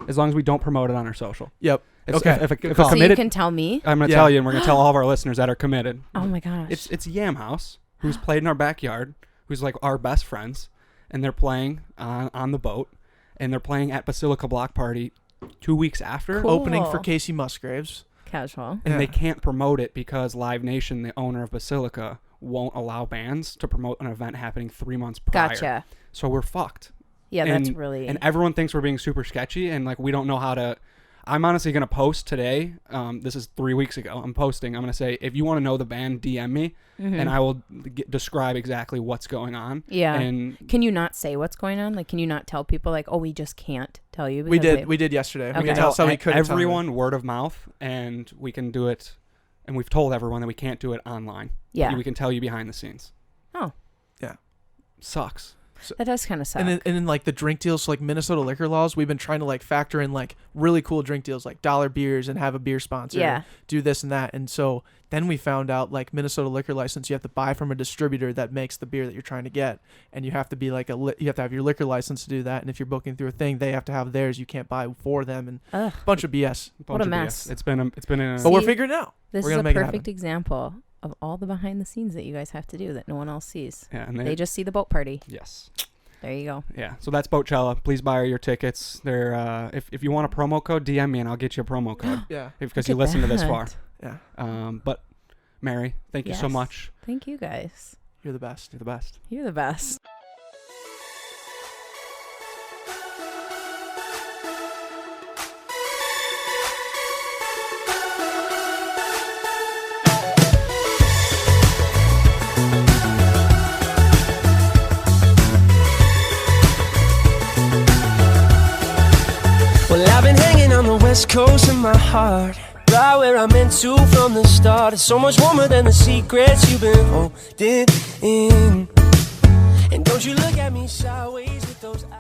as long as we don't promote it on our social. Yep. If Okay. a So you committed, can tell me. I'm gonna tell you, and we're gonna tell all of our listeners that are committed. Oh my gosh. It's Yam House, who's played in our backyard, who's like our best friends, and they're playing on the boat, and they're playing at Basilica Block Party 2 weeks after. Cool. Opening for Casey Musgraves. Casual. And Yeah. they can't promote it because Live Nation, the owner of Basilica, won't allow bands to promote an event happening 3 months prior. Gotcha. So we're fucked. Yeah, And- that's really. And everyone thinks we're being super sketchy, and like we don't know how to. I'm honestly gonna post today. This is 3 weeks ago. I'm posting. I'm gonna say, if you want to know the band, DM me, and I will describe exactly what's going on. Yeah. And Can you not say what's going on? Like, can you not tell people like, oh, we just can't tell you? We because did. We did yesterday. Okay. We tell announced how we couldn't tell everyone word of mouth, and we can do it. And we've told everyone that we can't do it online. Yeah. We can tell you behind the scenes. Oh. Yeah. Sucks. That does kind of suck. And in like the drink deals, so like Minnesota liquor laws, we've been trying to like factor in like really cool drink deals, like dollar beers and have a beer sponsor. Yeah. Do this and that. And so then we found out like Minnesota liquor license, you have to buy from a distributor that makes the beer that you're trying to get, and you have to be like you have to have your liquor license to do that. And if you're booking through a thing, they have to have theirs. You can't buy for them, and Ugh. a bunch of BS. What a Bunch of mess. BS. It's been a. But we're See, figuring it out. This We're is gonna a make it happen. perfect example of all the behind the scenes that you guys have to do that no one else sees. Yeah, and They just see the boat party. yes. There you go. Yeah, so that's Boatchella. Please buy your tickets. They're if you want a promo code, DM me and I'll get you a promo code Yeah. because Look you at listened to this that. far. Yeah. But Mary, thank you so Yes. much. Thank you guys. You're the best. You're the best. You're the best. Well, I've been hanging on the west coast of my heart, right where I'm meant to from the start. It's so much warmer than the secrets you've been holding in. And don't you look at me sideways with those eyes.